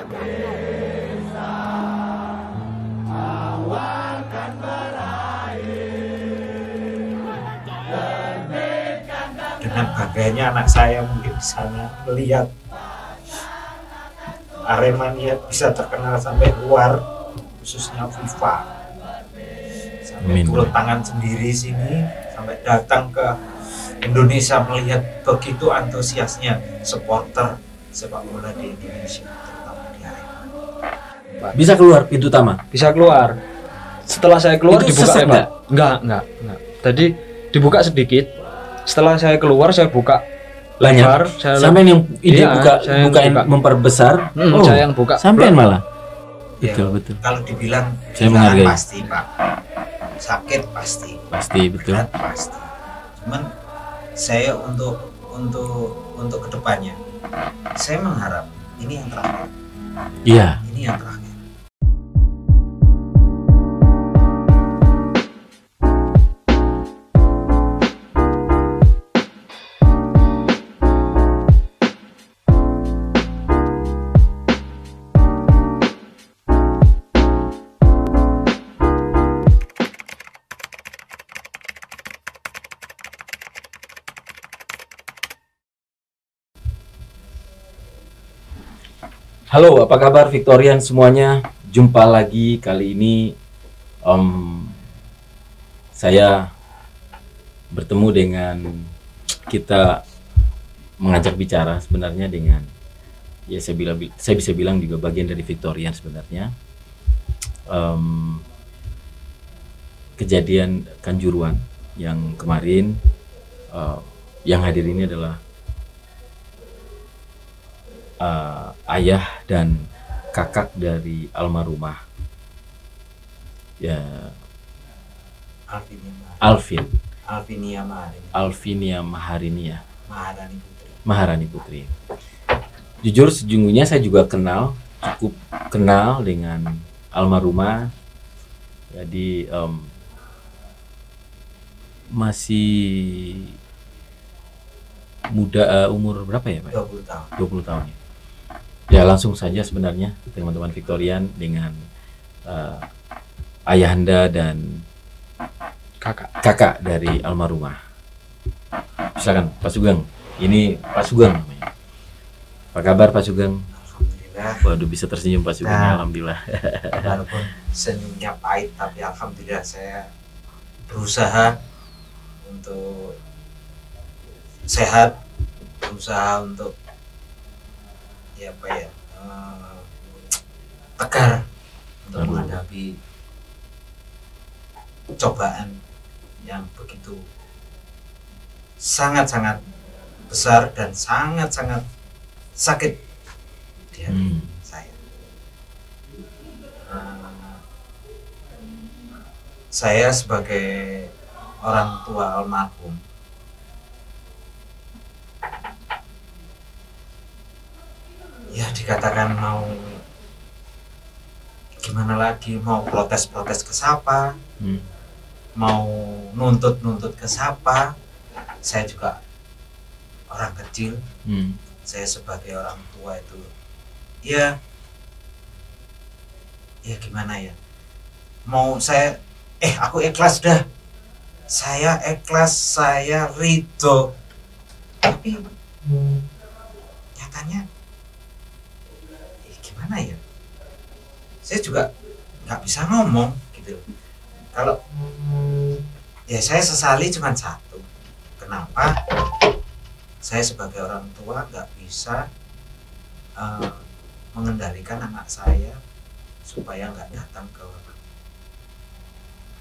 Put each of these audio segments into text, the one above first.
Dengan bangganya anak saya mungkin di sana melihat Aremania bisa terkenal sampai luar, khususnya FIFA, sampai turun tangan sendiri sini, sampai datang ke Indonesia melihat begitu antusiasnya supporter sepak bola di Indonesia, terutama di Arema. Bisa keluar pintu utama? Bisa keluar. Setelah saya keluar itu dibuka sesek Pak. Enggak. Tadi dibuka sedikit. Setelah saya keluar saya buka lebar. Sampai yang ide Iya, saya bukain buka. memperbesar. Saya yang buka. Sampai malah. Ya, Betul. kalau dibilang Saya kehilangan menghargai. pasti Pak, sakit pasti, Betul. berat pasti. Cuman saya untuk kedepannya, saya mengharap ini yang terakhir. Iya. Ini yang terakhir. Halo, apa kabar Victorian semuanya? Jumpa lagi kali ini saya bertemu dengan kita mengajak bicara sebenarnya dengan saya bisa bilang juga bagian dari Victorian sebenarnya. Kejadian Kanjuruhan yang kemarin yang hadir ini adalah ayah dan kakak dari almarhumah ya Alvinia Maharani Putri. Jujur sejujurnya saya juga cukup kenal dengan almarhumah. Jadi masih muda, umur berapa ya Pak? 20 tahun. 20 tahun ya. Ya langsung saja sebenarnya teman-teman Victorian dengan ayahanda dan kakak dari almarhumah. Silakan Pak Sugeng. Ini Pak Sugeng namanya. Apa kabar Pak Sugeng? Alhamdulillah. Waduh, bisa tersenyum Pak Sugeng. Alhamdulillah. Walaupun senyumnya pahit, tapi alhamdulillah saya berusaha untuk sehat, berusaha untuk tegar untuk menghadapi cobaan yang begitu sangat-sangat besar dan sangat-sangat sakit di hati saya. Saya sebagai orang tua almarhum ya dikatakan mau gimana lagi, mau protes ke siapa, mau nuntut ke siapa. Saya juga orang kecil, saya sebagai orang tua itu ya gimana ya, mau saya aku ikhlas dah, saya ikhlas, saya ridho, tapi nyatanya gimana ya, saya juga nggak bisa ngomong gitu. Kalau ya saya sesali cuma satu, kenapa saya sebagai orang tua nggak bisa mengendalikan anak saya supaya nggak datang ke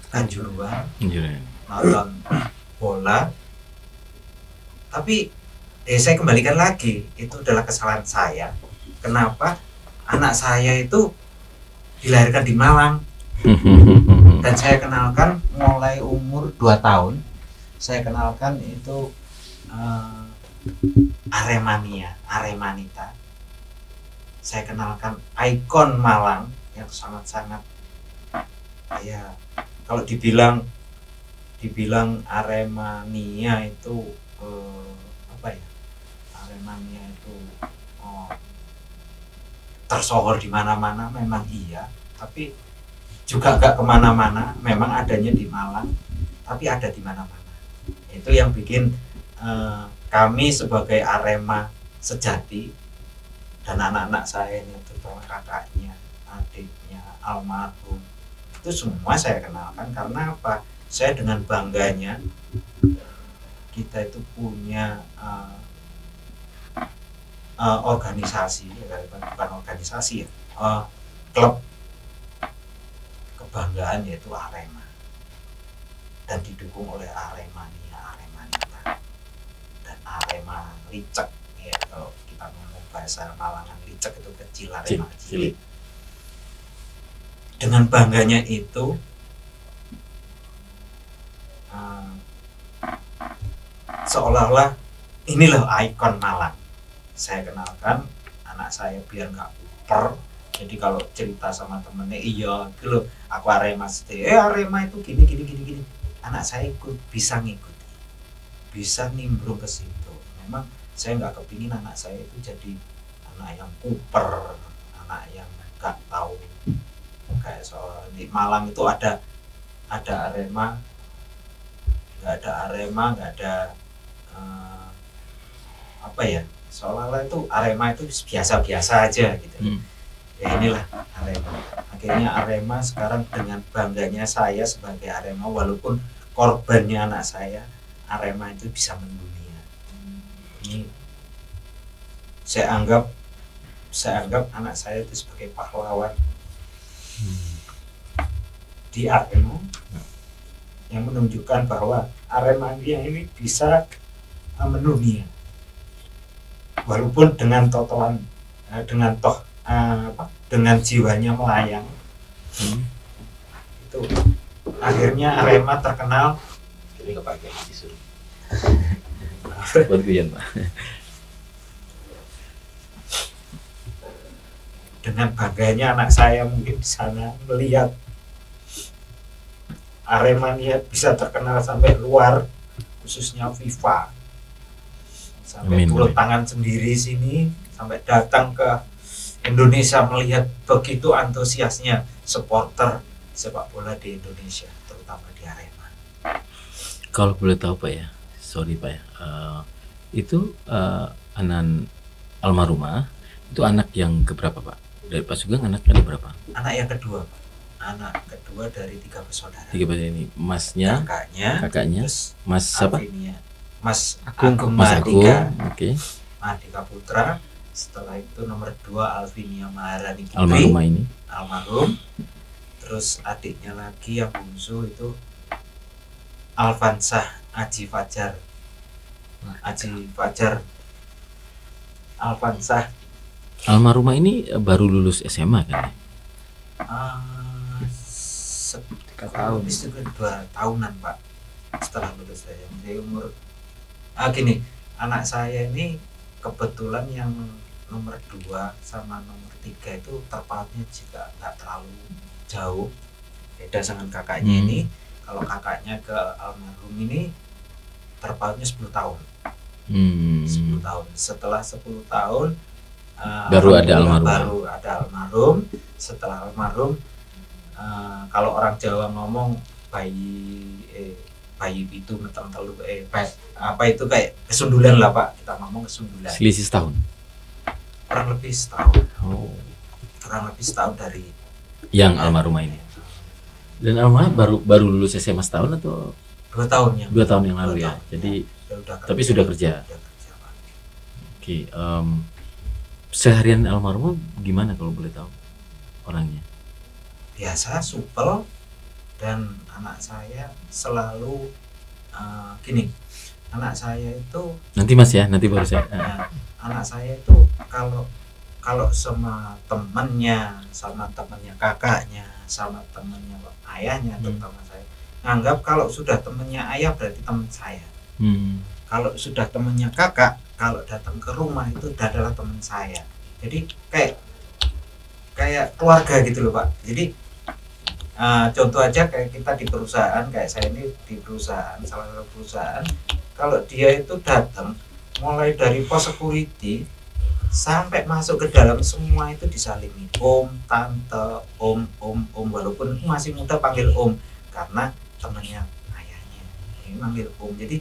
Kanjuruhan nonton bola. Tapi saya kembalikan lagi, itu adalah kesalahan saya. Kenapa anak saya itu dilahirkan di Malang dan saya kenalkan mulai umur 2 tahun, saya kenalkan itu Aremanita. Saya kenalkan ikon Malang yang sangat-sangat ya, kalau dibilang Aremania itu Aremania itu tersohor di mana-mana memang iya, tapi juga nggak kemana-mana, memang adanya di Malang, tapi ada di mana-mana. Itu yang bikin kami sebagai Arema sejati dan anak-anak saya ini, terutama kakaknya, adiknya, almarhum, itu semua saya kenalkan. Karena apa? Saya dengan bangganya kita itu punya organisasi, bukan organisasi ya, klub kebanggaan yaitu Arema, dan didukung oleh Aremania dan Arema Licek ya, kalau kita ngomong bahasa Malangan Licek itu kecil, Arema cilik. Dengan bangganya itu seolah-olah inilah ikon Malang. Saya kenalkan anak saya biar nggak kuper. Jadi kalau cerita sama temennya, iya gitu, aku Arema Arema itu gini. Anak saya bisa ngikuti, bisa nimbrung ke situ. Memang saya nggak kepingin anak saya itu jadi anak yang kuper, anak yang nggak tahu. Kayak soal di Malang itu ada Arema, nggak ada apa ya, seolah-olah itu Arema itu biasa-biasa aja gitu. Ya inilah Arema. Akhirnya Arema sekarang dengan bangganya saya sebagai Arema, walaupun korbannya anak saya, Arema itu bisa mendunia. Ini saya anggap anak saya itu sebagai pahlawan di Arema, yang menunjukkan bahwa Aremania ini bisa mendunia, walaupun dengan dengan jiwanya melayang. Itu akhirnya Arema terkenal. Ini nggak pakai tisu. Buat guyon, Pak. Dengan bangganya anak saya mungkin di sana melihat Aremania bisa terkenal sampai luar, khususnya FIFA, sampai turun tangan sendiri sini, sampai datang ke Indonesia melihat begitu antusiasnya supporter sepak bola di Indonesia, terutama di Arema. Kalau boleh tahu Pak ya, sorry Pak ya, itu anak almarhumah itu anak yang keberapa Pak? Dari Pak Sugeng anak yang berapa? Anak yang kedua Pak. Anak kedua dari 3 bersaudara. 3 bersaudara ini, masnya, kakaknya, terus Mas siapa? Mas Agung Oke. Mahardika Putra. Setelah itu nomor 2 Alvinia Maharani Putri, almarhumah ini. Almarhum. Terus adiknya lagi yang bungsu itu Alfansah Aji Fajar. Alfansah. Almarhumah ini baru lulus SMA kan? 3 tahun, itu 2 tahunan Pak setelah lulus saya. Jadi umur gini, anak saya ini kebetulan yang nomor 2 sama nomor 3 itu terpautnya juga nggak terlalu jauh, beda dengan kakaknya ini. Kalau kakaknya ke almarhum ini terpautnya 10 tahun. 10 tahun. Setelah 10 tahun baru ada almarhum. Setelah almarhum, kalau orang Jawa ngomong bayi itu meteng telu apa itu kayak kesundulan lah Pak, kita ngomong kesundulan. Selisih setahun. Kurang lebih setahun. Kurang lebih setahun dari yang almarhumah ini. Dan almarhumah baru lulus SMA setahun atau 2 tahun yang 2 tahun yang lalu ya. Jadi tapi sudah kerja. Oke, seharian almarhumah gimana kalau boleh tahu orangnya? Biasa, supel, dan anak saya selalu gini. Anak saya itu nanti Mas ya, nanti baru saya. Anak saya itu kalau sama temennya kakaknya, sama temennya ayahnya, terutama saya nganggap kalau sudah temennya ayah berarti teman saya. Kalau sudah temennya kakak, kalau datang ke rumah itu adalah teman saya. Jadi kayak keluarga gitu loh Pak. Jadi contoh aja kayak kita di perusahaan, kayak saya ini di perusahaan, salah satu perusahaan, kalau dia itu datang mulai dari pos security sampai masuk ke dalam semua itu disalimi om, tante, om, walaupun masih muda panggil om karena temannya ayahnya ini manggil om. Jadi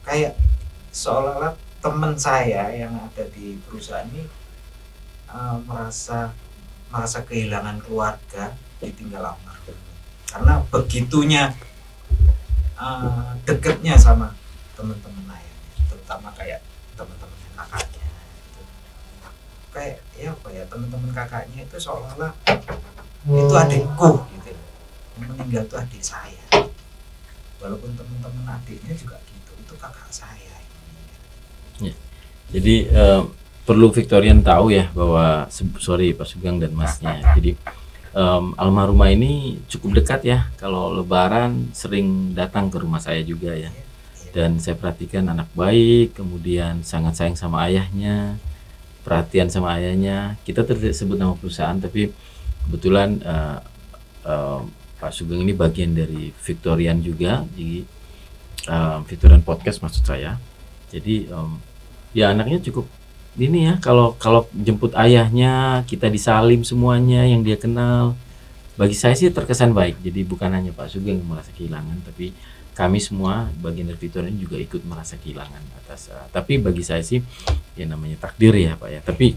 kayak seolah-olah teman saya yang ada di perusahaan ini merasa kehilangan keluarga ditinggal almarhum karena begitunya dekatnya sama teman-teman ayahnya, terutama kayak teman-teman kakaknya gitu. Kayak ya apa ya, teman-teman kakaknya itu seolah-olah itu adikku gitu, yang meninggal itu adik saya, walaupun teman-teman adiknya juga gitu, itu kakak saya ya. Jadi perlu Victorian tahu ya bahwa sorry Pak Sugeng dan Masnya, jadi almarhumah ini cukup dekat ya, kalau lebaran sering datang ke rumah saya juga ya. Dan saya perhatikan anak baik, kemudian sangat sayang sama ayahnya, perhatian sama ayahnya. Kita tidak sebut nama perusahaan, tapi kebetulan Pak Sugeng ini bagian dari Victorian juga, di Victorian Podcast maksud saya. Jadi ya anaknya cukup ini ya, kalau jemput ayahnya kita disalim semuanya yang dia kenal. Bagi saya sih terkesan baik. Jadi bukan hanya Pak Sugeng yang merasa kehilangan, tapi kami semua bagian dari Victorian juga ikut merasa kehilangan atas. Tapi bagi saya sih ya namanya takdir ya Pak ya. Tapi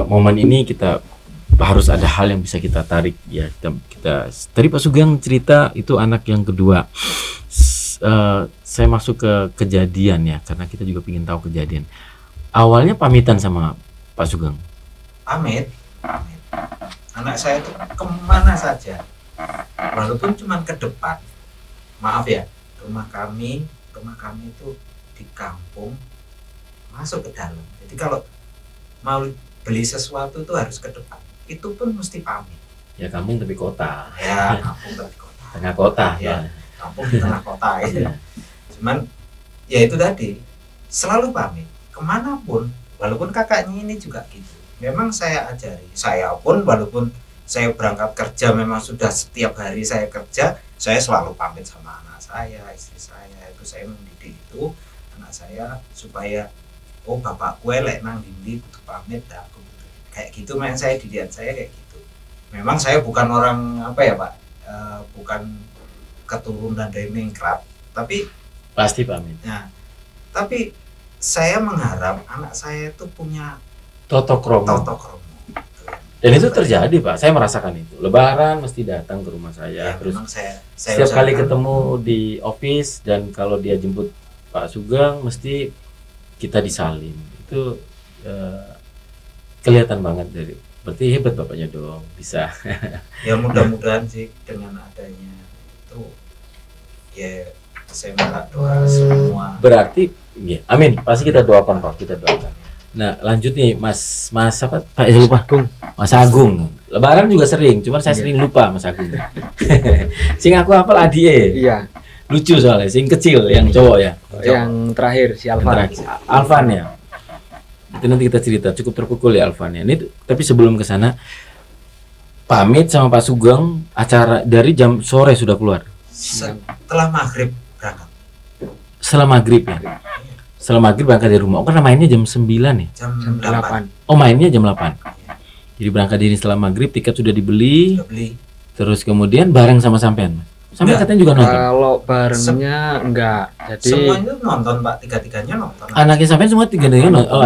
momen ini kita harus ada hal yang bisa kita tarik ya. Kita tadi Pak Sugeng cerita itu anak yang kedua. Saya masuk ke kejadian ya, karena kita juga ingin tahu kejadian. Awalnya pamitan sama Pak Sugeng. Pamit. Anak saya itu kemana saja, walaupun cuma ke depan. Maaf ya, rumah kami itu di kampung, masuk ke dalam. Jadi kalau mau beli sesuatu itu harus ke depan. Itu pun mesti pamit. Ya kampung tapi kota. Ya kampung tapi kota. Tengah kota. Ya kampung di tengah kota ya. Cuman ya itu tadi selalu pamit kemanapun, walaupun kakaknya ini juga gitu. Memang saya ajari, saya pun walaupun saya berangkat kerja memang sudah setiap hari saya kerja, saya selalu pamit sama anak saya, istri saya. Itu saya mendidik itu anak saya supaya oh bapak gue lek nang dindi kudu pamit dah, kayak gitu. Memang saya dididik saya kayak gitu. Memang saya bukan orang apa ya Pak, bukan keturunan dari ningrat, tapi pasti pamit. Nah, tapi saya mengharap anak saya itu punya Toto kromo. Dan itu terjadi Pak, saya merasakan itu. Lebaran mesti datang ke rumah saya. Ya, terus saya setiap kali ketemu di office dan kalau dia jemput Pak Sugeng mesti kita disalim. Itu kelihatan banget dari. Berarti hebat bapaknya dong, bisa. Ya mudah-mudahan sih dengan adanya itu ya saya minta doa semua. Berarti ya, amin. Pasti kita doakan Pak, kita doakan. Nah lanjut nih Mas apa Pak, saya lupa. Mas Agung. Lebaran juga sering, cuman saya sering lupa Mas Agung. Sing aku hafal adie. Iya. Lucu soalnya, sing kecil yang cowok ya. Yang terakhir si Alvan. Alvan ya. Itu nanti kita cerita, cukup terpukul ya Alvan ya. Ini tapi sebelum ke sana pamit sama Pak Sugeng, acara dari jam sore sudah keluar. Setelah maghrib berangkat. Setelah maghrib ya. Setelah maghrib berangkat dari rumah. Oh kan mainnya jam 9 ya? Jam 8. Oh mainnya jam 8. Jadi berangkat diri setelah maghrib, tiket sudah dibeli. Terus kemudian bareng sama sampean. Sampai katanya juga nonton. Kalau barengnya enggak. Jadi semuanya nonton Pak, tiga-tiganya nonton. Anaknya sampean semua tiga-tiganya nonton. Oh,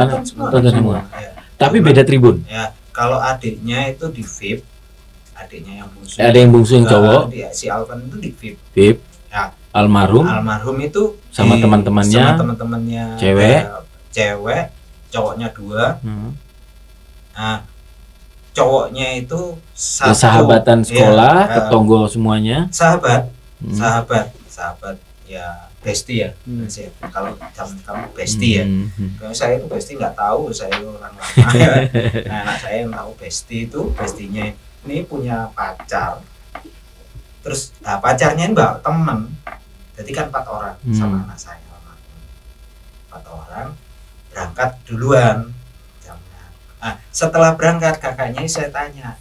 nonton semua. Ya. Tapi beda tribun. Ya, kalau adiknya itu di VIP. Adiknya yang bungsu. Ada yang bungsu yang cowok. Si Alvan itu di VIP. VIP. Ya. Almarhum itu sama teman-temannya. Sama teman-temannya. Cewek, cowoknya 2. Nah, cowoknya itu satu, sahabatan sekolah, tetangga semuanya. Sahabat ya, bestie ya. Kalau zaman kamu bestie ya. Kalau saya itu bestie nggak tahu, saya orang lama ya. Nah, anak saya yang tahu bestie itu, bestinya ini punya pacar. Terus pacarnya mbak temen. Jadi kan 4 orang sama anak saya. 4 orang berangkat duluan. Nah, setelah berangkat kakaknya saya tanya,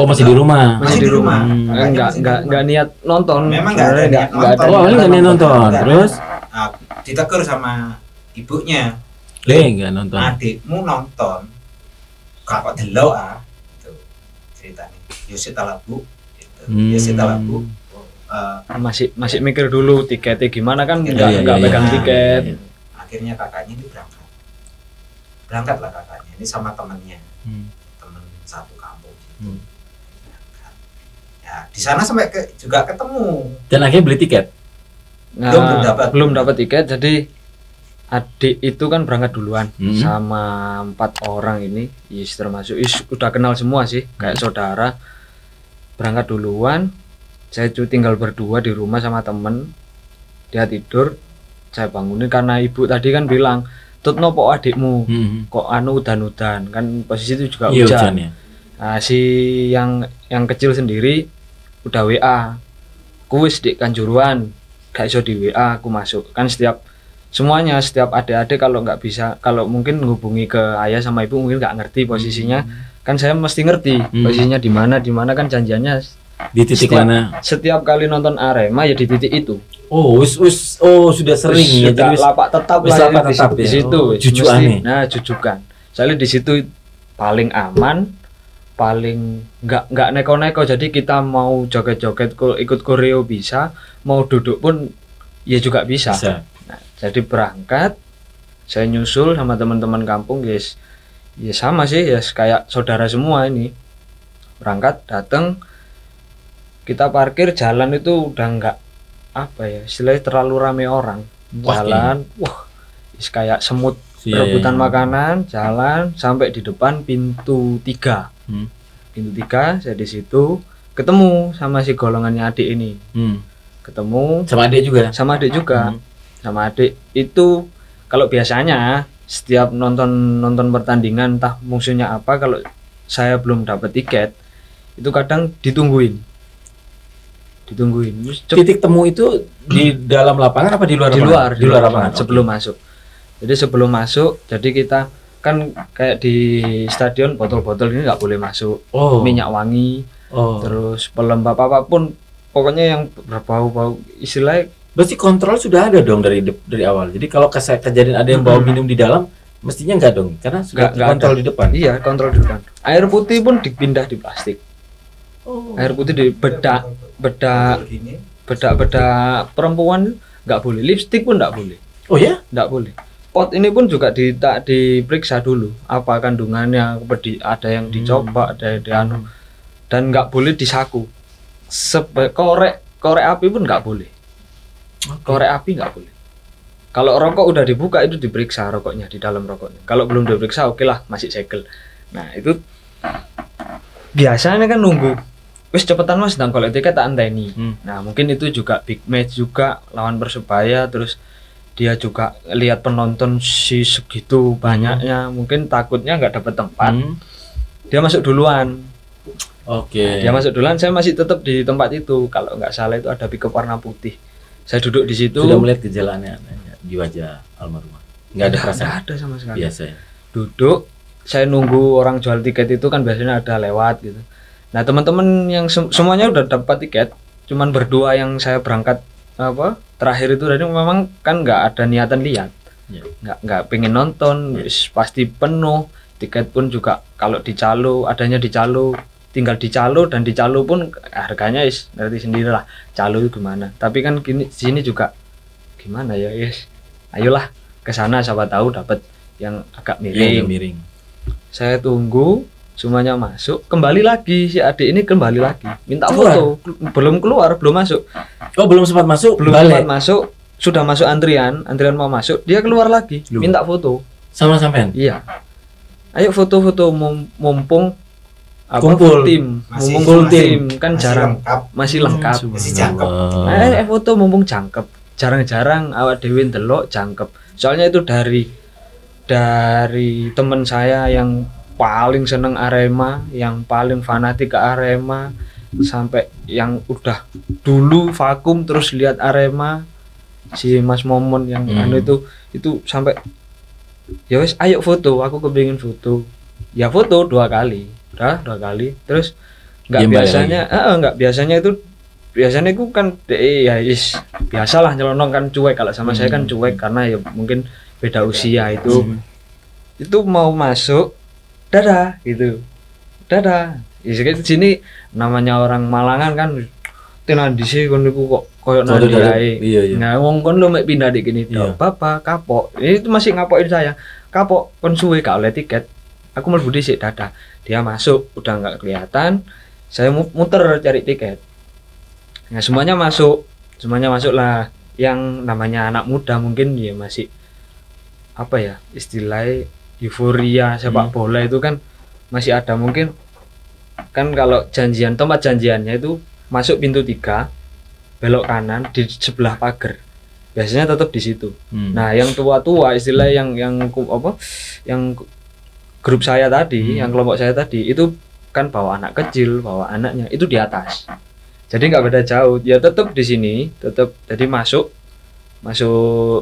masih di rumah. Masih di rumah. Enggak niat nonton. Memang enggak ada niat nonton. Awalnya enggak niat nonton. Terus ditegur sama ibunya. Enggak nonton. Adikmu nonton gak kok delok itu ceritanya. Yosit Talabu gitu. Yosit Talabu masih mikir dulu tiketnya gimana kan, Iya, nggak pegang tiket. Akhirnya kakaknya ini berangkat lah kakaknya ini sama temennya, temen satu kampung gitu. Berangkat. Ya di sana sampai juga ketemu. Dan akhirnya beli tiket. Nah, belum dapat tiket, jadi adik itu kan berangkat duluan sama 4 orang ini, termasuk udah kenal semua sih, kayak saudara. Berangkat duluan, saya tinggal berdua di rumah sama temen. Dia tidur, saya bangunin karena ibu tadi kan bilang, "Tutno po adikmu, kok udan-udan." Kan posisi itu juga hujan. Ya. Nah, si yang kecil sendiri udah WA, "Kuwis dik Kanjuruan, gak iso di WA, aku masuk." Kan setiap adik-adik kalau nggak bisa, kalau mungkin menghubungi ke ayah sama ibu mungkin nggak ngerti posisinya. Kan saya mesti ngerti posisinya di mana kan janjiannya di titik mana. Setiap kali nonton Arema ya di titik itu. Sudah sering ya. Jadi lapak tetap lah di situ. Jujukan. Nah, jujukan. Soalnya di situ paling aman, paling nggak neko-neko. Jadi kita mau joget-joget ikut koreo bisa, mau duduk pun ya juga bisa. Nah, jadi berangkat, saya nyusul sama teman-teman kampung, guys. Ya sama sih, ya kayak saudara semua ini. Berangkat, datang, kita parkir, jalan itu udah nggak istilahnya terlalu rame orang. Jalan, kayak semut rebutan makanan, jalan sampai di depan pintu 3. Pintu 3, saya di situ ketemu sama si golongannya adik ini. Ketemu sama adik juga. Sama adik itu kalau biasanya setiap nonton pertandingan entah musuhnya apa, kalau saya belum dapat tiket itu kadang ditungguin. Titik temu itu di dalam lapangan apa di luar lapangan? Di luar lapangan sebelum masuk. Jadi sebelum masuk, jadi kita kan kayak di stadion, botol-botol ini nggak boleh masuk. Minyak wangi, terus pelembab apapun, pokoknya yang berbau-bau istilahnya. Berarti kontrol sudah ada dong dari awal. Jadi kalau kejadian ada yang bawa minum di dalam, mestinya enggak dong, karena sudah kontrol di depan. Iya, kontrol di depan. Air putih pun dipindah di plastik. Air putih di bedak perempuan nggak boleh, lipstik pun nggak boleh. Oh ya? Nggak boleh. Pot ini pun juga diperiksa dulu apa kandungannya, ada yang dicoba, ada yang dan nggak boleh disaku. Korek api pun nggak boleh. Korek api nggak boleh. Kalau rokok udah dibuka itu diperiksa rokoknya, di dalam rokoknya. Kalau belum diperiksa oke lah, masih segel. Nah itu biasanya kan nunggu. Wis cepetan mas, dan kalau tiket tak anteni. Nah mungkin itu juga big match juga lawan Persebaya, terus dia juga lihat penonton segitu banyaknya, mungkin takutnya nggak dapat tempat. Dia masuk duluan. Dia masuk duluan, saya masih tetap di tempat itu. Kalau nggak salah itu ada pickup warna putih. Saya duduk di situ. Sudah melihat gejalanya di wajah almarhumah? Nggak ada perasaan? Nggak ada sama sekali. Biasa ya. Duduk, saya nunggu orang jual tiket itu kan biasanya ada lewat gitu. Nah teman-teman yang semuanya udah dapat tiket, cuman berdua yang saya berangkat terakhir itu tadi memang kan nggak ada niatan lihat, nggak pengen nonton, pasti penuh. Tiket pun juga kalau adanya di calo, tinggal di calo, dan di calo pun harganya ngerti sendiri lah calo itu gimana. Tapi kan sini juga gimana ya, ayolah ke sana siapa tahu dapat yang agak miring. Saya tunggu semuanya masuk, kembali lagi si adik ini minta foto. Belum masuk. Belum sempat masuk. Sempat masuk, sudah masuk antrian mau masuk, dia keluar lagi minta foto sama sampean. Iya, ayo foto-foto mumpung kumpul tim, kan jarang masih lengkap. Masih cakep. Foto mumpung cakep, jarang-jarang awak dewe ndelok cakep. Soalnya itu dari teman saya yang paling seneng Arema, yang paling fanatik ke Arema, sampai yang udah dulu vakum terus lihat Arema, si Mas Momon yang itu sampai ya wes ayo foto, aku kepingin foto. Ya foto 2 kali, dua kali. Terus nggak biasanya itu kan biasalah nyelonong kan cuek. Kalau sama saya kan cuek karena ya mungkin beda usia itu. itu mau masuk dadah gitu, dadah. Ya sini namanya orang Malangan kan tenan dhisik kon niku kok koyo nang ae. Iya. Nah wong kon lu mek pindah dik kene Iya. tok. Bapak kapok. Ini itu masih ngapokin saya. Kapok kon suwe gak oleh tiket. Aku mlebu dhisik dadah. Dia masuk udah enggak kelihatan. Saya muter cari tiket. Nah semuanya masuk lah. Yang namanya anak muda mungkin ya masih apa ya istilahnya euforia sepak bola itu kan masih ada mungkin kan kalau tempat janjiannya itu masuk pintu 3 belok kanan di sebelah pagar biasanya tetap di situ. Nah yang tua-tua istilah yang grup saya tadi yang kelompok saya tadi itu kan bawa anak kecil bawa anaknya itu di atas jadi nggak beda jauh ya tetap di sini tetap jadi masuk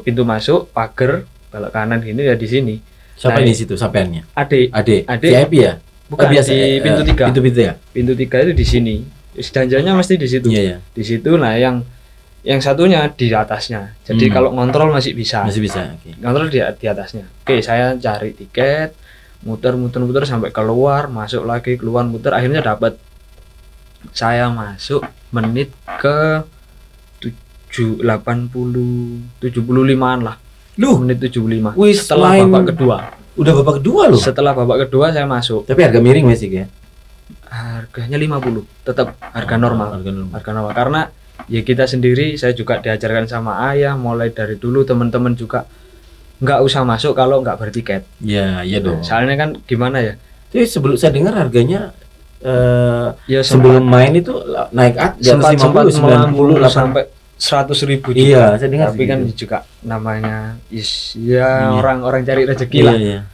pintu masuk pagar belok kanan gini ya di sini. Siapa di situ sampeannya? Adik VIP ya? Bukan biasa di pintu 3. Pintu 3 ya? Pintu 3 itu di sini. Janjiannya mesti di situ. Iya. Di situ nah yang satunya di atasnya. Jadi kalau ngontrol masih bisa. Masih bisa. Okay. Ngontrol di atasnya. Oke, saya cari tiket, muter sampai keluar, masuk lagi, keluar muter, akhirnya dapat. Saya masuk menit ke 75-an lah. Menit 75. Wih, setelah babak kedua. Udah babak kedua loh. Setelah babak kedua saya masuk. Tapi harga miring masih ya? Harganya 50, tetap harga normal. Harga normal karena ya kita sendiri saya juga diajarkan sama ayah mulai dari dulu teman-teman juga nggak usah masuk kalau nggak bertiket. Iya dong. Soalnya kan gimana ya? Jadi sebelum saya dengar harganya ya sebelum main itu naik di atas 50 90 sampai 100.000 juga. Iya, saya dengar. Tapi kan juga namanya orang-orang cari rezeki lah. Iya.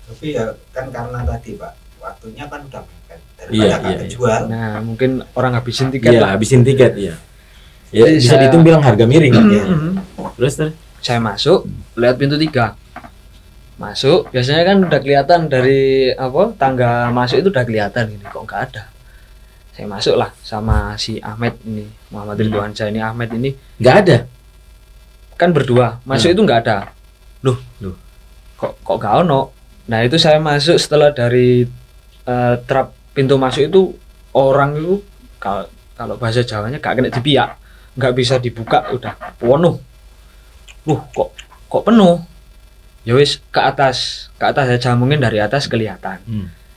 Tapi ya kan karena tadi Pak waktunya kan udah mepet Iya. kejual. Nah, mungkin orang habisin tiket lah. Habisin tiket ya. Ya Jadi bisa dihitung bilang harga miring kan ya. Terus saya masuk, lihat pintu 3. Masuk, biasanya kan udah kelihatan dari tangga masuk itu udah kelihatan gini, kok nggak ada. Saya masuk lah sama si Ahmed ini, Muhammad Ridwan ini Ahmed ini nggak ada. Kan berdua, masuk itu nggak ada. Loh. Kok nggak ono? Nah, itu saya masuk setelah dari trap pintu masuk itu orang itu kalau bahasa Jawanya gak kena dipiak, nggak bisa dibuka udah penuh. Kok penuh? Ya wis ke atas aja mungkin dari atas kelihatan.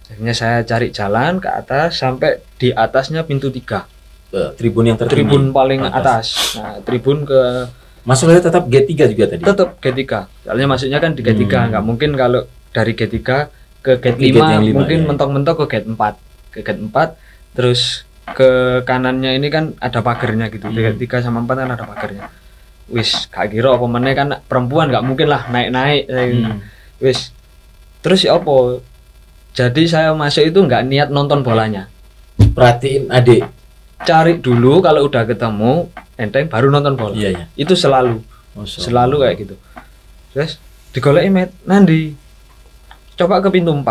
Akhirnya saya cari jalan ke atas sampai di atasnya pintu 3. Tribun yang tertinggi. Tribun paling atas. Nah, tribun ke masuknya tetap G3 juga tadi. Tetap G3. Soalnya masuknya kan di G3, nggak mungkin kalau dari G3 ke Gate 5 mungkin mentok-mentok ke Gate 4. Ke Gate 4 terus ke kanannya ini kan ada pagernya gitu. Di Gate 3 sama 4 kan ada pagernya. Wis gak kira apa meneh kan perempuan nggak mungkin lah naik-naik. Wis. Terus ya apa? Jadi saya masuk itu nggak niat nonton bolanya. Perhatiin adik. Cari dulu kalau udah ketemu enteng baru nonton bola. Iya. Itu selalu. Selalu kayak gitu. Terus digoleki Nandi. Coba ke pintu 4.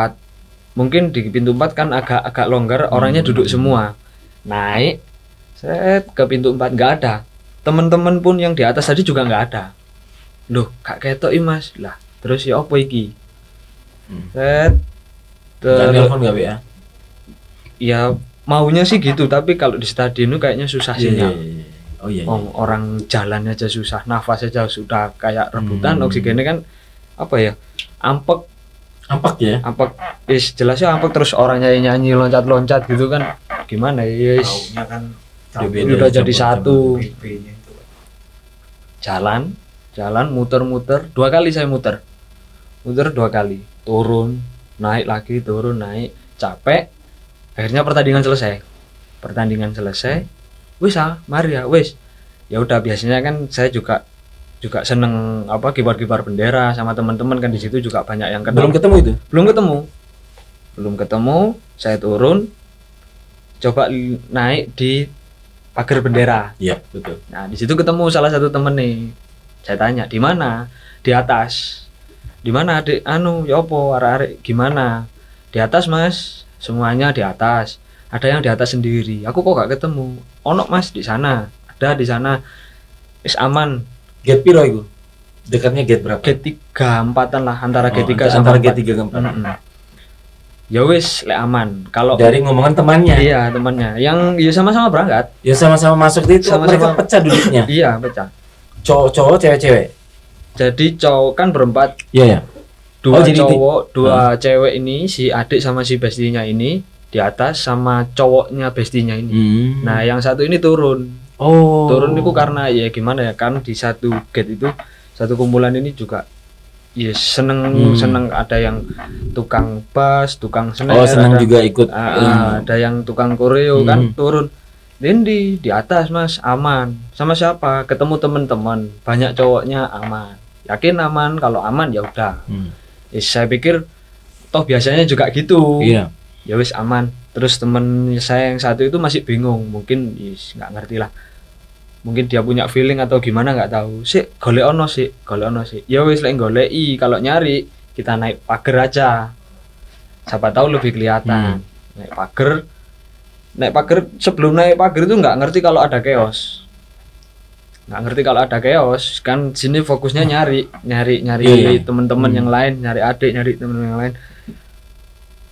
Mungkin di pintu 4 kan agak longgar, orangnya duduk semua. Naik. Set ke pintu 4 nggak ada. Teman-teman pun yang di atas tadi juga nggak ada. Loh, gak ketok Mas. Lah, terus ya apa iki? Set telepon enggak ya? Ya maunya sih gitu, tapi kalau di stadion itu kayaknya susah sinyal. Oh iya. Orang jalan aja susah, nafas aja sudah kayak rebutan, oksigennya kan apa ya? Ampak ya. Ampak jelasnya ampak terus orang nyanyi loncat-loncat gitu kan. Gimana ya? Taunya kan udah jadi satu. Jalan muter-muter 2 kali saya muter 2 kali, turun naik lagi, turun naik, capek. Akhirnya pertandingan selesai wis mari ya wis. Ya udah, biasanya kan saya juga seneng kibar-kibar bendera sama teman-teman kan, di situ juga banyak yang kenal. Belum ketemu, saya turun coba naik di pagar bendera. Iya, betul. Nah, di situ ketemu salah satu temen nih. Saya tanya, "Di mana?" "Di atas." "Di mana, Adik?" "Ya opo, arek-arek gimana?" "Di atas, Mas. Semuanya di atas. Ada yang di atas sendiri. Aku kok gak ketemu." "Ono, Mas, di sana. Ada di sana." "Wis aman." Gate piro iku? Dekatnya gate berapa? Gate 3-4an lah, antara gate 3 antara sama gate 3 ke 4. Ya wis lek aman. Kalau Dari ngomongan temannya. iya, temannya yang ya sama-sama berangkat. Ya sama-sama masuk itu mereka pecah duduknya. Iya, pecah. Cowok-cowok, cewek-cewek. Jadi cowok kan berempat, Iya ya. dua jadi cowok, dua cewek ini, si adik sama si bestinya ini di atas sama cowoknya bestinya ini. Nah, yang satu ini turun. Turun itu karena ya gimana ya, kan di satu gate itu satu kumpulan ini juga ya seneng ada yang tukang bass, tukang snare. Seneng juga ikut. Ada yang tukang koreo kan turun. Di atas Mas aman. Sama siapa? Ketemu teman-teman, banyak cowoknya aman. Yakin aman? Kalau aman ya udah. Saya pikir toh biasanya juga gitu. Iya. Ya wis aman. Terus temen saya yang satu itu masih bingung, mungkin nggak ngerti lah. Mungkin dia punya feeling atau gimana nggak tahu. Golek ono sih. Ya wis lek goleki, kalau nyari kita naik pagar aja. Siapa tahu lebih kelihatan. Naik pagar sebelum naik pagar itu nggak ngerti kalau ada chaos. Kan sini fokusnya nyari teman-teman yang lain, nyari adik, nyari teman yang lain.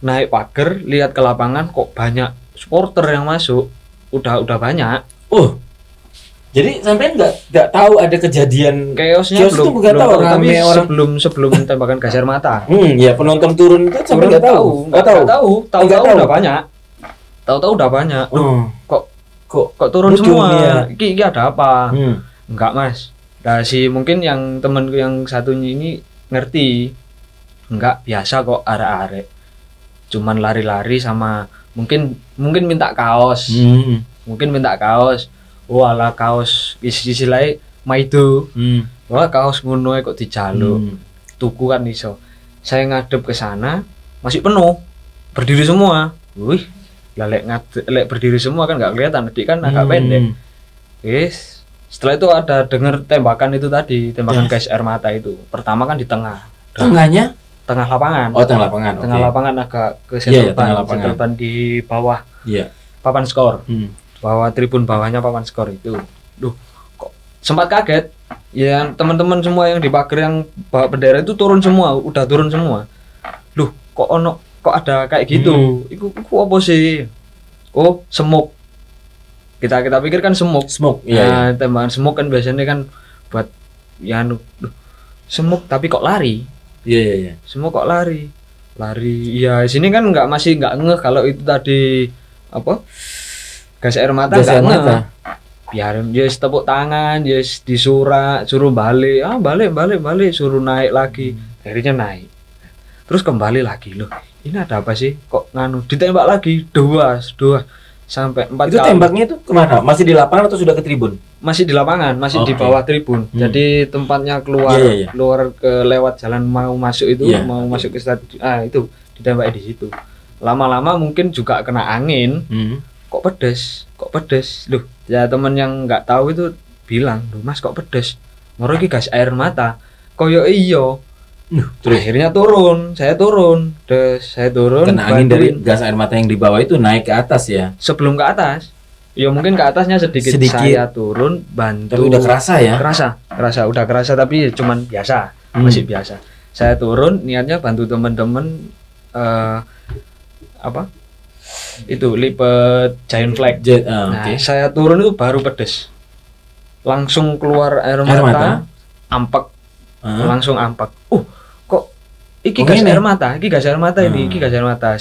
Naik pagar, lihat ke lapangan kok banyak supporter yang masuk. Udah banyak. Jadi sampai nggak tahu ada kejadian chaosnya belum tahu, tapi sebelum tembakan gas air mata. Ya penonton turun itu sampai nggak tahu. Tahu udah banyak. Kok turun semua? Iki ada apa? Enggak Mas. Nah mungkin yang temanku yang satunya ini ngerti. Enggak biasa kok arek-arek. Cuman lari-lari sama mungkin minta kaos. Walah kaos isi lain maido. Wah kaos ngono kok dijaluk. Tuku kan iso. Saya ngadep ke sana masih penuh. Berdiri semua. Wih, lek berdiri semua kan nggak kelihatan, adik kan agak pendek. Setelah itu ada dengar tembakan itu tadi, tembakan gas air mata itu. Pertama kan di tengah. Tengahnya? Tengah lapangan. Tengah lapangan. Tengah lapangan agak ke setelpan di bawah. Papan skor. Bawah tribun bawahnya papan skor itu. Kok sempat kaget. Ya teman-teman semua yang di pagar yang bawa bendera itu turun semua, udah turun semua. Kok ada kayak gitu. Iku apa sih? Semuk. Kita pikir kan semuk. Iya. Tembakan semuk kan biasanya kan buat ya semuk tapi kok lari. Iya. Semuk kok lari. Ya sini kan masih nggak ngeh kalau itu tadi apa? Gas air mata enggak ngeh. Biarin dia tepuk tangan, dia suruh balik. Balik, suruh naik lagi. Akhirnya naik. Terus kembali lagi loh. Ini ada apa sih? Kok ditembak lagi? Dua sampai 4 kali. Itu tembaknya itu kemana? Masih di lapangan atau sudah ke tribun? Masih di lapangan, masih di bawah tribun. Jadi tempatnya keluar ke lewat jalan mau masuk itu, mau masuk ke stadion. Itu ditembak di situ. Lama-lama mungkin juga kena angin. Kok pedes. Loh, ya teman yang nggak tahu itu bilang, "Loh Mas, kok pedes? Ngoro iki gas air mata." Koyo iya. Terus akhirnya saya turun. Kena angin dari gas air mata yang di bawah itu naik ke atas ya. Sebelum ke atas. Ya mungkin ke atasnya sedikit. Saya turun bantu. Tapi udah kerasa ya? Udah kerasa tapi cuman biasa, masih biasa. Saya turun niatnya bantu teman-teman itu lipet giant flag. Saya turun itu baru pedes. Langsung keluar air mata. Ampek. Langsung ampek. Kok iki gas air mata, iki gas air mata.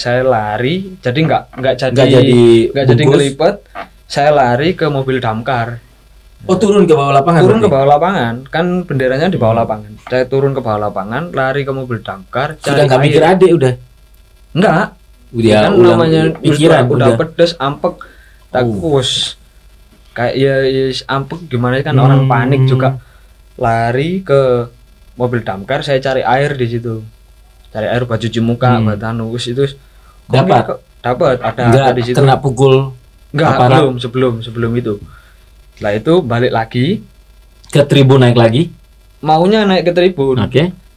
Saya lari, jadi enggak jadi ngelipet. Saya lari ke mobil damkar. Turun ke bawah lapangan. Kan benderanya di bawah lapangan. Saya turun ke bawah lapangan, lari ke mobil damkar. Sudah enggak mikir adik udah. Enggak. Udah kan namanya pikiran udah pedes, ampek, takus. Kayak ya ampek gimana kan orang panik juga. Lari ke mobil damkar, saya cari air di situ. Cari air buat cuci muka, buat itu. Dapat ada di situ. Kena pukul. Enggak, sebelum itu. Setelah itu balik lagi ke tribun, naik lagi. Maunya naik ke tribun.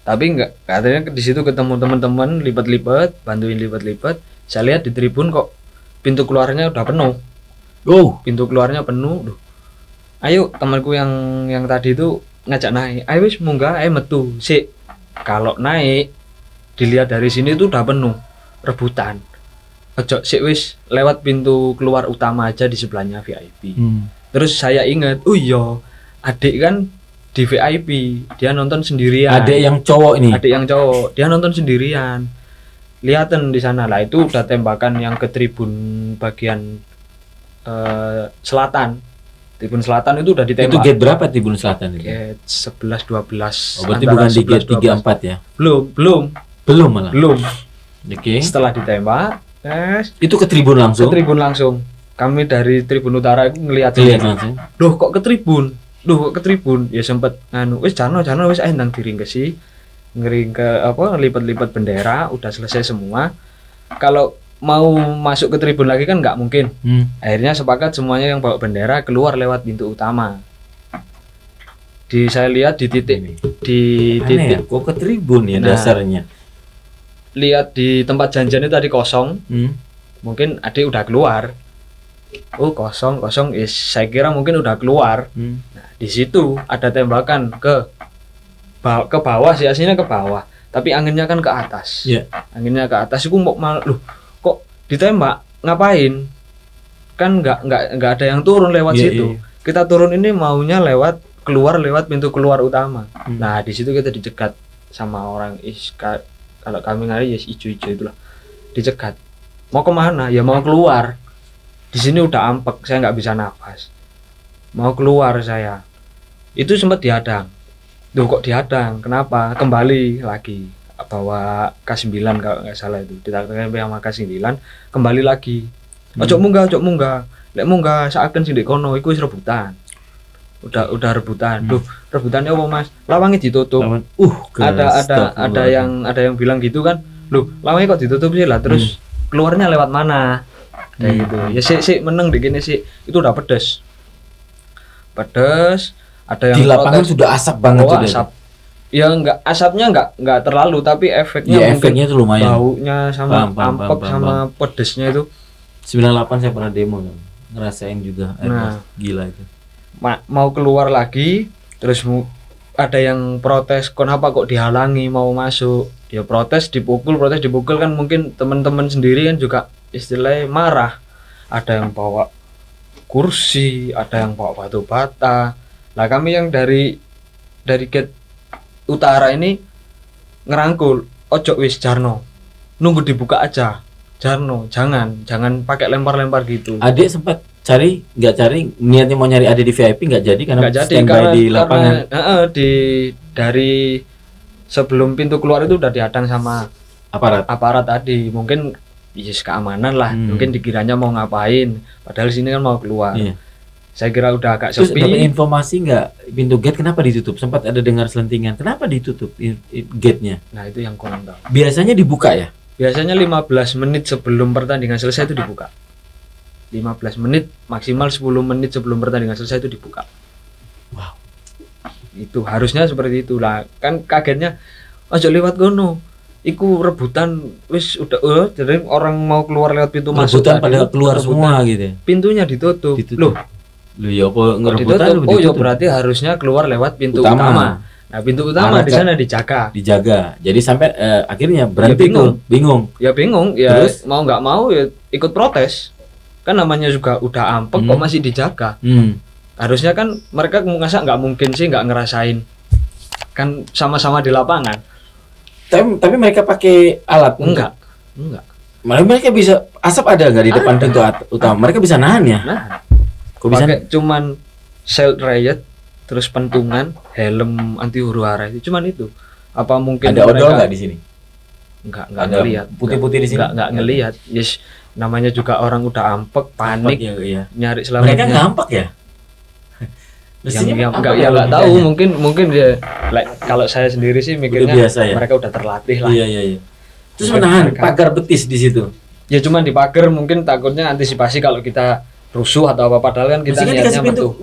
Tapi enggak, katanya di situ ketemu teman-teman bantuin lipat. Saya lihat di tribun kok pintu keluarnya udah penuh. Pintu keluarnya penuh. Ayo temanku yang tadi itu ngajak naik, ayo wis munggah, ayo metu sik. Kalau naik dilihat dari sini itu udah penuh rebutan. Ojo sik wis lewat pintu keluar utama aja di sebelahnya VIP. Terus saya ingat, oh iya, adik kan di VIP, dia nonton sendirian. Adik yang cowok ini. Adik yang cowok, dia nonton sendirian. Lihatan di sana lah, itu udah tembakan yang ke tribun bagian selatan. Tribun selatan itu udah ditembak. Itu gate berapa tribun selatan itu? Gate 11 12. Oh, berarti bukan di gate 34 ya? Belum Malah. Oke. Setelah ditembak, Itu ke tribun langsung. ke tribun langsung. Kami dari tribun utara itu ngelihat langsung. Loh kok ke tribun? Ya sempet wis Jarno wis ae nang diringkesi. Ngering ke lipat-lipat bendera, udah selesai semua. Kalau mau masuk ke tribun lagi kan nggak mungkin. Akhirnya sepakat semuanya yang bawa bendera keluar lewat pintu utama. Saya lihat di titik ya? Kok ke tribun ya dasarnya? Lihat di tempat janjian itu tadi kosong. Mungkin adik udah keluar. Oh kosong, saya kira mungkin udah keluar. Nah, di situ ada tembakan ke bawah sih, aslinya ke bawah, tapi anginnya kan ke atas. Anginnya ke atas, aku mau loh kok ditembak, ngapain? Kan nggak ada yang turun lewat situ. Kita turun ini maunya keluar lewat pintu keluar utama. Nah di situ kita dicegat sama orang kalau kami ngari ijo-ijo itulah, dicegat. Mau kemana? Ya mau keluar. Di sini udah ampek, saya nggak bisa nafas. Mau keluar saya. Itu sempat dihadang. Duh kok dihadang? Kenapa? Kembali lagi bawa K9 kalau nggak salah itu. Ditangkap sama K9, kembali lagi. Ojo munggah. Lek munggah seakan sing ndek kono iku wis rebutan. Udah rebutan. Duh, rebutannya apa Mas? Lawangnya ditutup. Ada yang bilang gitu kan. Loh, lawangnya kok ditutup sih lah, terus keluarnya lewat mana? Kayak gitu. Ya sik meneng di gini sih. Itu udah pedes. Ada yang di lapangan protes, sudah asap banget sudah. Asap. Ya asapnya enggak terlalu, tapi efeknya efeknya itu lumayan. Baunya sama ampek sama pedesnya itu. 98 saya pernah demo kan. Ngerasain juga. Gila itu. Mau keluar lagi, terus ada yang protes, kenapa kok dihalangi mau masuk? Ya protes dipukul kan, mungkin teman-teman sendiri kan juga istilahnya marah. Ada yang bawa kursi, ada yang bawa batu bata. Nah kami yang dari gate utara ini ngerangkul, ojo wis Jarno, nunggu dibuka aja. Jarno, jangan pakai lempar-lempar gitu. Adik sempat nggak cari, niatnya mau nyari adik di VIP nggak jadi karena standby di lapangan. Dari sebelum pintu keluar itu udah dihadang sama aparat tadi. Mungkin keamanan lah, mungkin dikiranya mau ngapain, padahal sini kan mau keluar. Saya kira udah agak sepi. Terus dapat informasi nggak pintu gate kenapa ditutup? Sempat ada dengar selentingan, kenapa ditutup gate-nya? Nah itu yang kurang tahu. Biasanya dibuka ya? Biasanya 15 menit sebelum pertandingan selesai itu dibuka. 15 menit, maksimal 10 menit sebelum pertandingan selesai itu dibuka. Wow. Itu harusnya seperti itulah. Kan kagetnya ojo lewat gono. Iku rebutan wis udah jadi orang mau keluar lewat pintu masuk. Rebutan pada keluar semua gitu. Pintunya ditutup. Loh ya apa ngerebutan? Oh ya berarti harusnya keluar lewat pintu utama. Nah pintu utama di sana dijaga. Jadi sampai akhirnya berhenti bingung. Ya terus? Mau nggak mau ya ikut protes. Kan namanya juga udah ampek kok masih dijaga. Harusnya kan mereka nggak mungkin sih nggak ngerasain. Kan sama-sama di lapangan. Tapi mereka pakai alat? Enggak. Mereka bisa, asap ada nggak di depan pintu utama? Mereka bisa nahan ya? Nah, kok bisa? Pakai cuman shield riot, terus pentungan, helm anti huru hara itu cuman itu. Apa mungkin ada odol nggak di sini? Enggak ngelihat. Putih-putih di sini? Enggak ngelihat. Yes, namanya juga orang udah ampek, panik, nyari selamatnya. Mereka nggak ampek ya? Yang nggak tahu, mungkin ya kalau saya sendiri sih mikirnya biasa, mereka udah terlatih lah. Iya. Terus menahan pagar betis di situ. Ya cuman di pagar mungkin takutnya antisipasi kalau kita rusuh atau apa, padahal kan kita niatnya metu.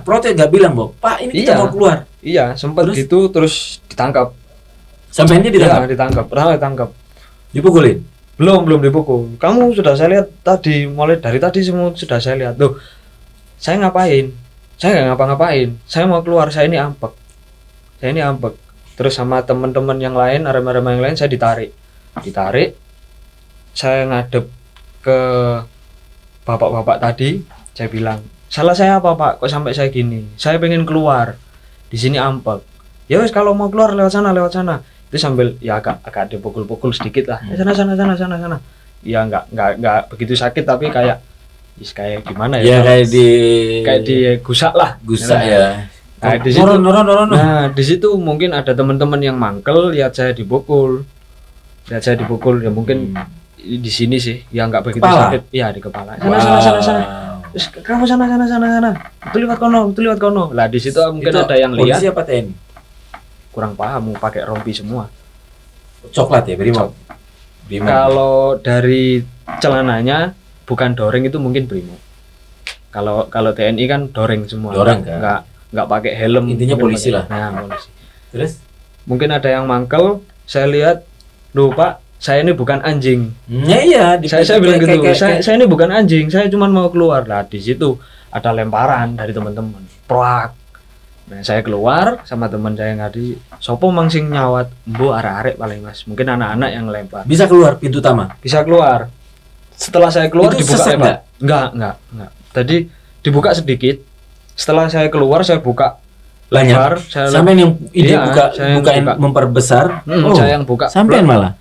Protes nggak bilang, Pak ini kita mau keluar. Iya, sempat gitu terus ditangkap. Sampainya Pertama ditangkap. Dipukulin? Belum dipukul. Kamu sudah saya lihat tadi, mulai dari tadi semua sudah saya lihat. Loh, saya ngapain? Saya nggak ngapa-ngapain, saya mau keluar, saya ini ampek. Terus sama teman-teman yang lain, arema-arema yang lain, saya ditarik, saya ngadep ke bapak-bapak tadi, saya bilang, salah saya apa Pak, kok sampai saya gini, saya pengen keluar, di sini ampek. Ya wes kalau mau keluar lewat sana, itu sambil ya agak dipukul-pukul sedikit lah, sana. Ya nggak begitu sakit, tapi kayak gimana ya, kayak di gusak ya. Nah, di situ, nah di situ mungkin ada teman-teman yang mangkel lihat saya dipukul ya mungkin di sini sih ya nggak begitu sakit ya, di kepala. Sana. Kamu sana. Itu lewat kono. Lah di situ mungkin ada yang lihat. Polisi apa TNI? Kurang paham, mau pakai rompi semua. Coklat ya, Brimob. Kalau dari celananya bukan doreng, itu mungkin Brimob. Kalau TNI kan doreng semua. Doreng kan? Nggak pakai helm, intinya polisi lah. Nah, polisi. Terus mungkin ada yang mangkel, saya lihat, "Duh Pak, saya ini bukan anjing." Iya, saya bilang gitu. Saya ini bukan anjing, saya cuma mau keluar. Lah di situ ada lemparan dari teman-teman. Proak. Nah, saya keluar sama teman saya ngadi, "Sopo mang sing nyawat?" "Mbo arek-arek paling Mas." Mungkin anak-anak yang lempar. Bisa keluar pintu utama? Bisa keluar. Setelah saya keluar itu dibuka enggak. Tadi dibuka sedikit. Setelah saya keluar, saya buka lebar. Sampai yang ide bukain memperbesar. Saya yang buka. Sampai malah.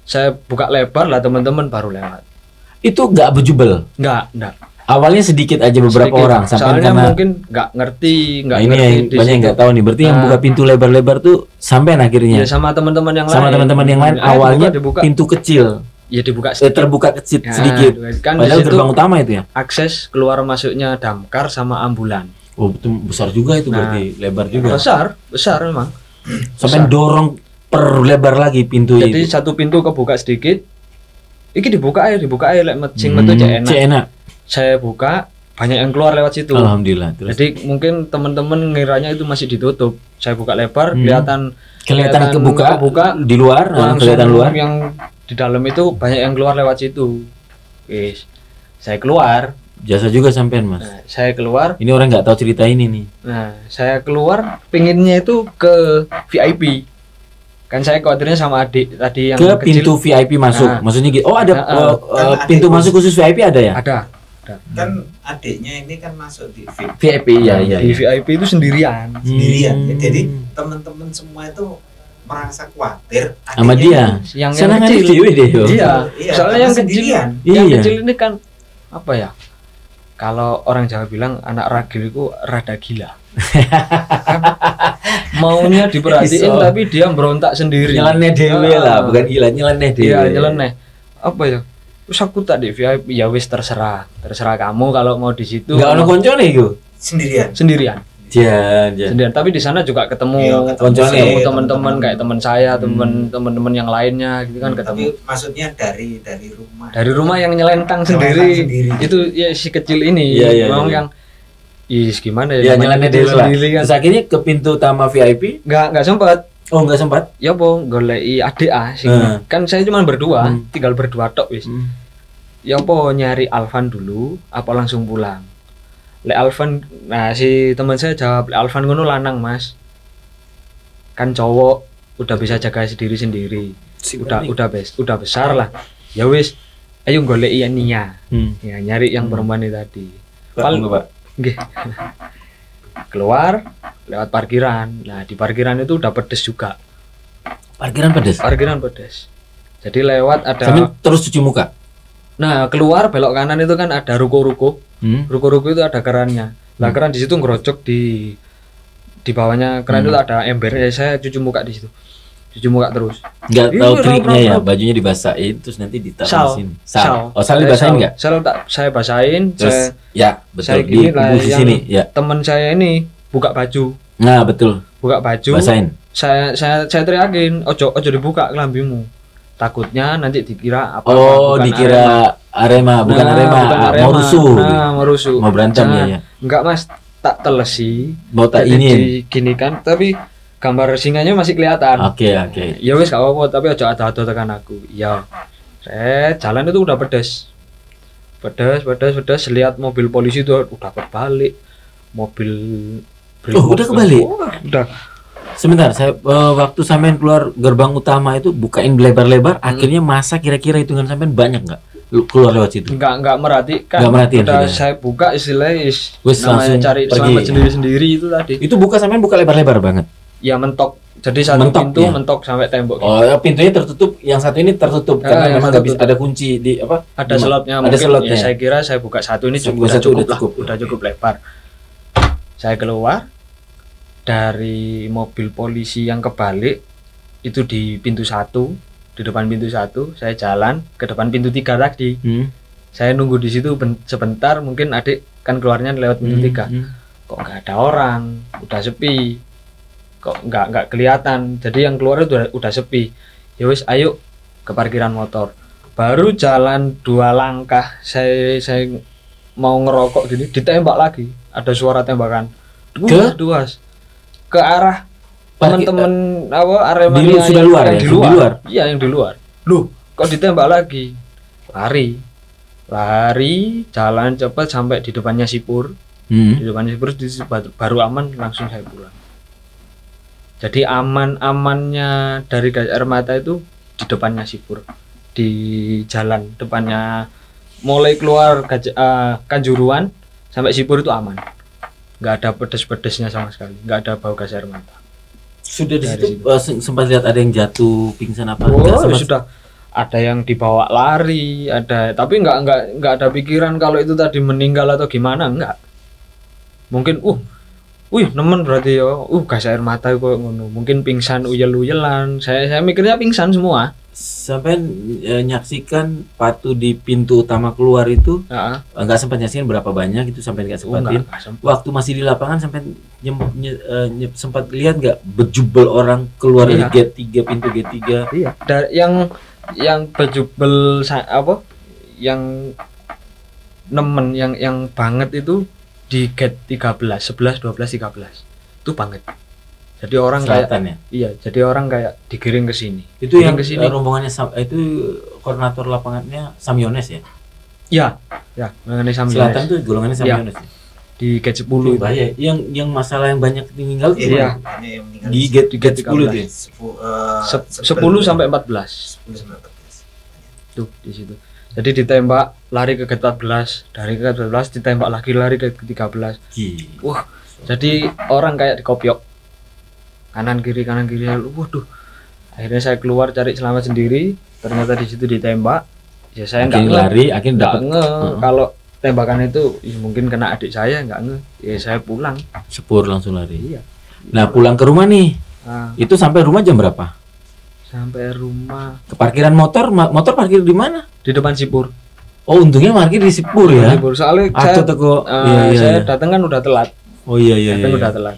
Saya buka lebar lah, teman-teman baru lewat. Itu nggak bejubel? Nggak. Awalnya sedikit aja beberapa orang. Sampai soalnya mungkin nggak ngerti. Ini yang banyak yang nggak tahu nih. Berarti yang buka pintu lebar-lebar tuh sampai akhirnya. Ya, sama teman-teman yang lain. Sama teman-teman yang lain awalnya pintu kecil. Ya dibuka terbuka kecil sedikit. Kan padahal gerbang utama itu ya. Akses keluar masuknya damkar sama ambulan. Oh, itu besar juga itu, berarti lebar juga. Besar memang. Sampai dorong per lebar lagi pintu itu. Jadi satu pintu kebuka sedikit. Iki dibuka aja lek metu enak. Saya buka, banyak yang keluar lewat situ. Alhamdulillah. Terus. Jadi mungkin teman-teman ngiranya itu masih ditutup. Saya buka lebar, kelihatan kebuka di luar, kelihatan luar. Yang di dalam itu banyak yang keluar lewat situ. Saya keluar. Jasa juga sampean Mas. Nah, saya keluar. Ini orang nggak tahu cerita ini nih. Nah, saya keluar, pinginnya itu ke VIP. Kan saya khawatirnya sama adik tadi yang ke kecil. Pintu VIP masuk. Nah, maksudnya gitu. Oh ada pintu masuk khusus VIP ada ya? Ada. Kan adiknya ini kan masuk di VIP ya. Di VIP itu sendirian. Jadi teman-teman semua itu merasa khawatir sama dia. Yang kecil deh. Iya. Soalnya yang kecil, yang kecil ini kan apa ya? Kalau orang Jawa bilang anak ragil itu rada gila. Kan maunya diperhatiin tapi dia berontak sendiri. Nyeleneh dewe lah, bukan gila, nyeleneh dewe. Iya, nyeleneh. Apa ya? Terus aku tak di VIP, ya wis terserah kamu kalau mau di situ. Enggak ono koncone iku. Sendirian. Sendirian. Tapi di sana juga ketemu teman-teman kayak teman saya, teman-teman yang lainnya gitu kan ketemu. Tapi maksudnya dari rumah. Dari rumah yang nyelentang sendiri. Itu ya si kecil ini. Memang yang gimana ya? Nyeleneh sendiri kan. Terus akhirnya ke pintu utama VIP? Enggak sempat. Oh, enggak sempat. Ya po, goleki adik sing. Kan saya cuma berdua, tinggal berdua tok wis. Ya po nyari Alvan dulu apa langsung pulang. Le Alvan, nah si teman saya jawab, Le Alvan ngono lanang Mas, kan cowok udah bisa jaga sendiri, udah besar lah, ya wis, ayo goleki Nia, ya nyari yang perempuan itu tadi, keluar lewat parkiran, nah di parkiran itu udah pedes juga, parkiran pedes, jadi lewat ada, sambil terus cuci muka. Nah keluar belok kanan itu kan ada ruko-ruko. Ruko-ruko itu ada kerannya. Nah keran di situ ngerocok di bawahnya keran itu ada ember. Saya cuci muka di situ. Cuci muka terus. Enggak tahu triknya ya, bajunya dibasahin terus nanti ditaruh sini. Sal. Oh, sal dibasahin enggak? Saya basahin. Terus ya, betul di sini ya. Teman saya ini buka baju. Nah, betul. Buka baju. Basahin. Saya teriakin, "Ojo dibuka kelambimu." Takutnya nanti dikira apa? Dikira Arema, bukan Arema. Mau rusuh. Mau rusuh. Mau berantem ya. Enggak Mas, tak telesi. Mau tak ini. Gini kan, tapi gambar singanya masih kelihatan. Oke. Ya wis gak apa-apa, tapi aja ada tekan aku. Ya. Jalan itu udah pedes. Lihat mobil polisi itu udah berbalik. mobil Udah kebalik. Udah. Sebentar, saya waktu sampean keluar gerbang utama itu bukain lebar-lebar, akhirnya masa kira-kira hitungan sampean banyak nggak keluar lewat situ? Enggak merhatikan. Nggak merhatiin, udah sudah. saya buka istilahnya Wes, namanya langsung cari pergi. selamat sendiri-sendiri itu tadi. Itu sampean buka lebar-lebar banget. Ya mentok. Jadi satu Mentok, pintu ya? mentok sampai tembok. Oh, ya, pintunya tertutup, yang satu ini tertutup karena yang memang nggak bisa tertutup. ada kunci di apa? Ada Gimana? slotnya Ada mungkin. slotnya. Ya, saya kira saya buka satu ini Saya cukup, buka satu, udah lah. cukup. Udah cukup lebar. Saya keluar dari mobil polisi yang kebalik itu di pintu 1, di depan pintu 1, saya jalan ke depan pintu 3 tadi. Saya nunggu di situ sebentar, mungkin adik kan keluarnya lewat pintu 3. Kok nggak ada orang, udah sepi. Kok nggak kelihatan. Jadi yang keluar itu udah sepi. Ya wis, ayo ke parkiran motor. Baru jalan 2 langkah, saya mau ngerokok gini, ditembak lagi. Ada suara tembakan. Duas ke arah teman-teman Aremania sudah luar ya? di Di luar? luar. Iya, yang di luar. Loh, kok ditembak lagi? Lari, jalan cepat sampai di depannya Sipur. Di depannya Sipur baru aman, langsung saya pulang. Jadi amannya dari gas air mata itu di depannya Sipur, di jalan depannya, mulai keluar Kanjuruan sampai Sipur itu aman, nggak ada pedes-pedesnya sama sekali, nggak ada bau gas air mata. Sudah di Dari situ sempat lihat ada yang jatuh pingsan apa? Oh, Enggak, sama- sudah ada yang dibawa lari, ada, tapi nggak ada pikiran kalau itu tadi meninggal atau gimana, nggak. Mungkin wih nemen berarti ya, gas air mata kok ngono. Mungkin pingsan uyel-uyelan. Saya mikirnya pingsan semua. Sampai nyaksikan Patu di pintu utama keluar itu Heeh. nggak sempat nyaksikan berapa banyak itu sampai nggak sempatin. Waktu masih di lapangan sampai sempat lihat nggak bejubel orang keluar dari Iya. gate 3, pintu gate 3. Iya. Yang bejubel apa? Yang nemen yang banget itu di gate 13, 11, 12, 13. Itu banget. Jadi orang Selatan kayak ya. iya, jadi orang kayak digiring ke sini. Itu yang ke sini. rombongannya itu koordinator lapangannya Samyones ya. Ya, mengenai Samyones. Selatan tuh golongannya Samyones. Ya. Di gate 10 itu. Bahaya. Yang masalah yang banyak meninggal tuh Iya. gimana? Ini yang meninggal Di gate 10 itu ya. 10 sampai 14. 10 sampai 14. Tuh di situ. Jadi ditembak, lari ke gate 14, dari ke gate 14 ditembak lagi, lari ke 13. Gila. Wah, jadi orang kayak dikopiok. Kanan kiri, waduh. Akhirnya saya keluar cari selamat sendiri, ternyata di situ ditembak. Ya saya Akhirnya nggak lari, akhirnya dapat kalau tembakan itu ya mungkin kena adik saya, nggak nge. Ya saya pulang. sepur langsung lari. Iya. Nah, pulang ke rumah nih. Nah, Itu sampai rumah jam berapa? sampai rumah Ke parkiran motor, motor parkir di mana? di depan Sipur. Oh, untungnya parkir di Sipur ya. Sipur. Soalnya Atau toko. Iya, saya iya. datang kan udah telat. Oh iya iya. Datang iya. udah telat.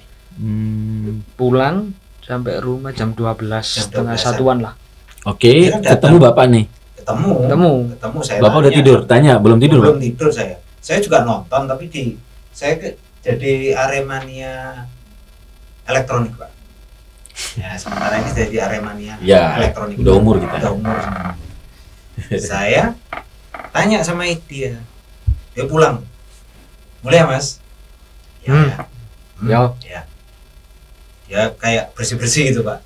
Pulang sampai rumah jam 12, setengah 12-an. satuan lah. Oke, Dia kan ketemu datang. bapak nih. Ketemu saya. Bapak udah tanya. tidur, tanya belum tidur, Belum Pak? tidur saya. Saya juga nonton tapi jadi Aremania elektronik, Pak. Ya, sementara ini jadi Aremania Ya, elektronik. udah umur kita. Udah umur. Saya tanya sama dia. Dia pulang. Mulai ya, Mas? Ya. Ya. Ya. Ya kayak bersih-bersih gitu, Pak.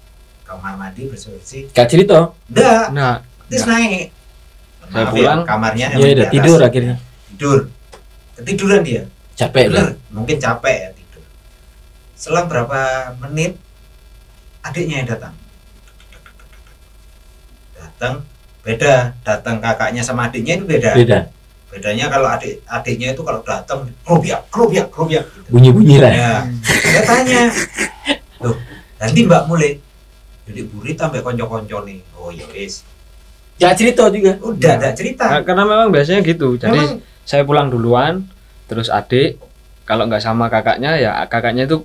Kamar mandi bersih-bersih. Kak Cirito. Udah, Nah, terus naik. Saya Maaf ya, pulang. kamarnya Ya emang di udah atas. tidur akhirnya. Tidur. Ketiduran dia. Capek lah. Bener, mungkin capek ya tidur. Selang berapa menit adiknya yang datang. Datang kakaknya sama adiknya itu beda. Beda. Bedanya kalau adiknya itu kalau datang kerubiak gitu. Bunyi-bunyi lah. Ya, saya tanya, loh, nanti Mbak mulai jadi burit sampai konco-konco nih. Oh ya wis, Kak Cirito juga. udah ada cerita. karena memang biasanya gitu. Jadi Memang saya pulang duluan, terus adik kalau nggak sama kakaknya ya kakaknya itu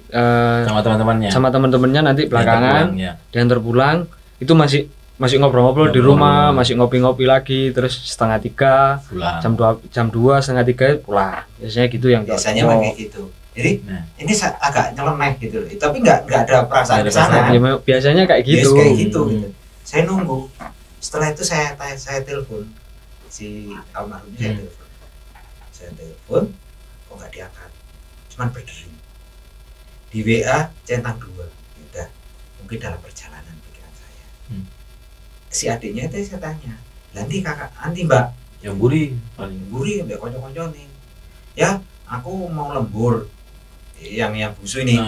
Sama teman-temannya. sama teman-temannya nanti belakangan Ya. diantar pulang. Itu masih ngobrol-ngobrol di rumah, masih ngopi-ngopi lagi, terus 2:30, Pulang. jam 2 2:30 pulang. Biasanya gitu yang biasanya cowok. kayak gitu. Jadi Nah. ini agak nyeleneh gitu loh. Tapi nggak ada perasaan Nggak ada ke sana. perasaan. Ya, biasanya kayak Yes, gitu. kayak gitu. Saya nunggu. Setelah itu saya telepon si almarhum, saya telepon, kok nggak diangkat. cuman berdering. Di WA centang 2. Udah, mungkin dalam perjalanan pikiran saya. Si adiknya itu saya tanya, nanti kakak, nanti mbak, yang buri paling buri mbak konco-konco nih. Ya, aku mau lembur. Yang busu ini.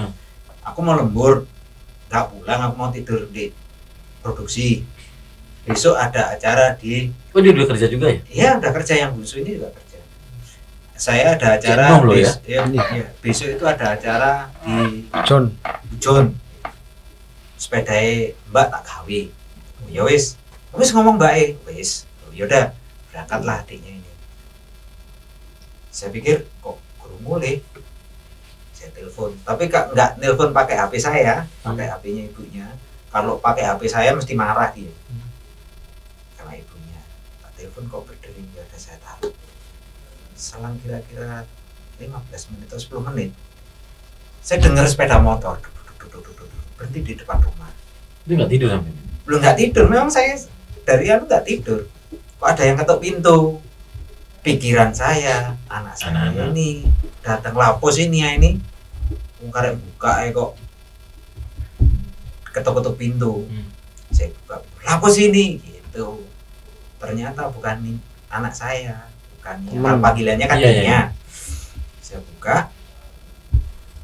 Aku mau lembur. Nggak pulang, aku mau tidur di produksi. Besok ada acara di. Oh, dia udah kerja juga ya? Iya, udah kerja, yang busu ini juga kerja. Saya ada acara besok itu ada acara di John. Sepedai mbak tak gawe. Oh, ya wis ngomong mbak wis. Oh, yaudah berangkatlah adiknya ini. Saya pikir kok kurang boleh. Saya telepon, tapi nggak telepon pakai HP saya, pakai HP-nya ibunya. Kalau pakai HP saya mesti marah dia. Karena ibunya. Tak telepon kok berdering, ya udah saya taruh. Selang kira-kira 15 menit atau 10 menit. Saya dengar sepeda motor berhenti di depan rumah. Dia nggak tidur sampai? Belum nggak tidur, memang saya dari nggak tidur. Kok ada yang ketuk pintu? Pikiran saya, anak saya ini datang lapos ini ya ini. Karek buka kok ketuk-ketuk pintu. Saya buka, lapos ini gitu. Ternyata bukan anak saya, bukan panggilannya kan dia. Saya buka,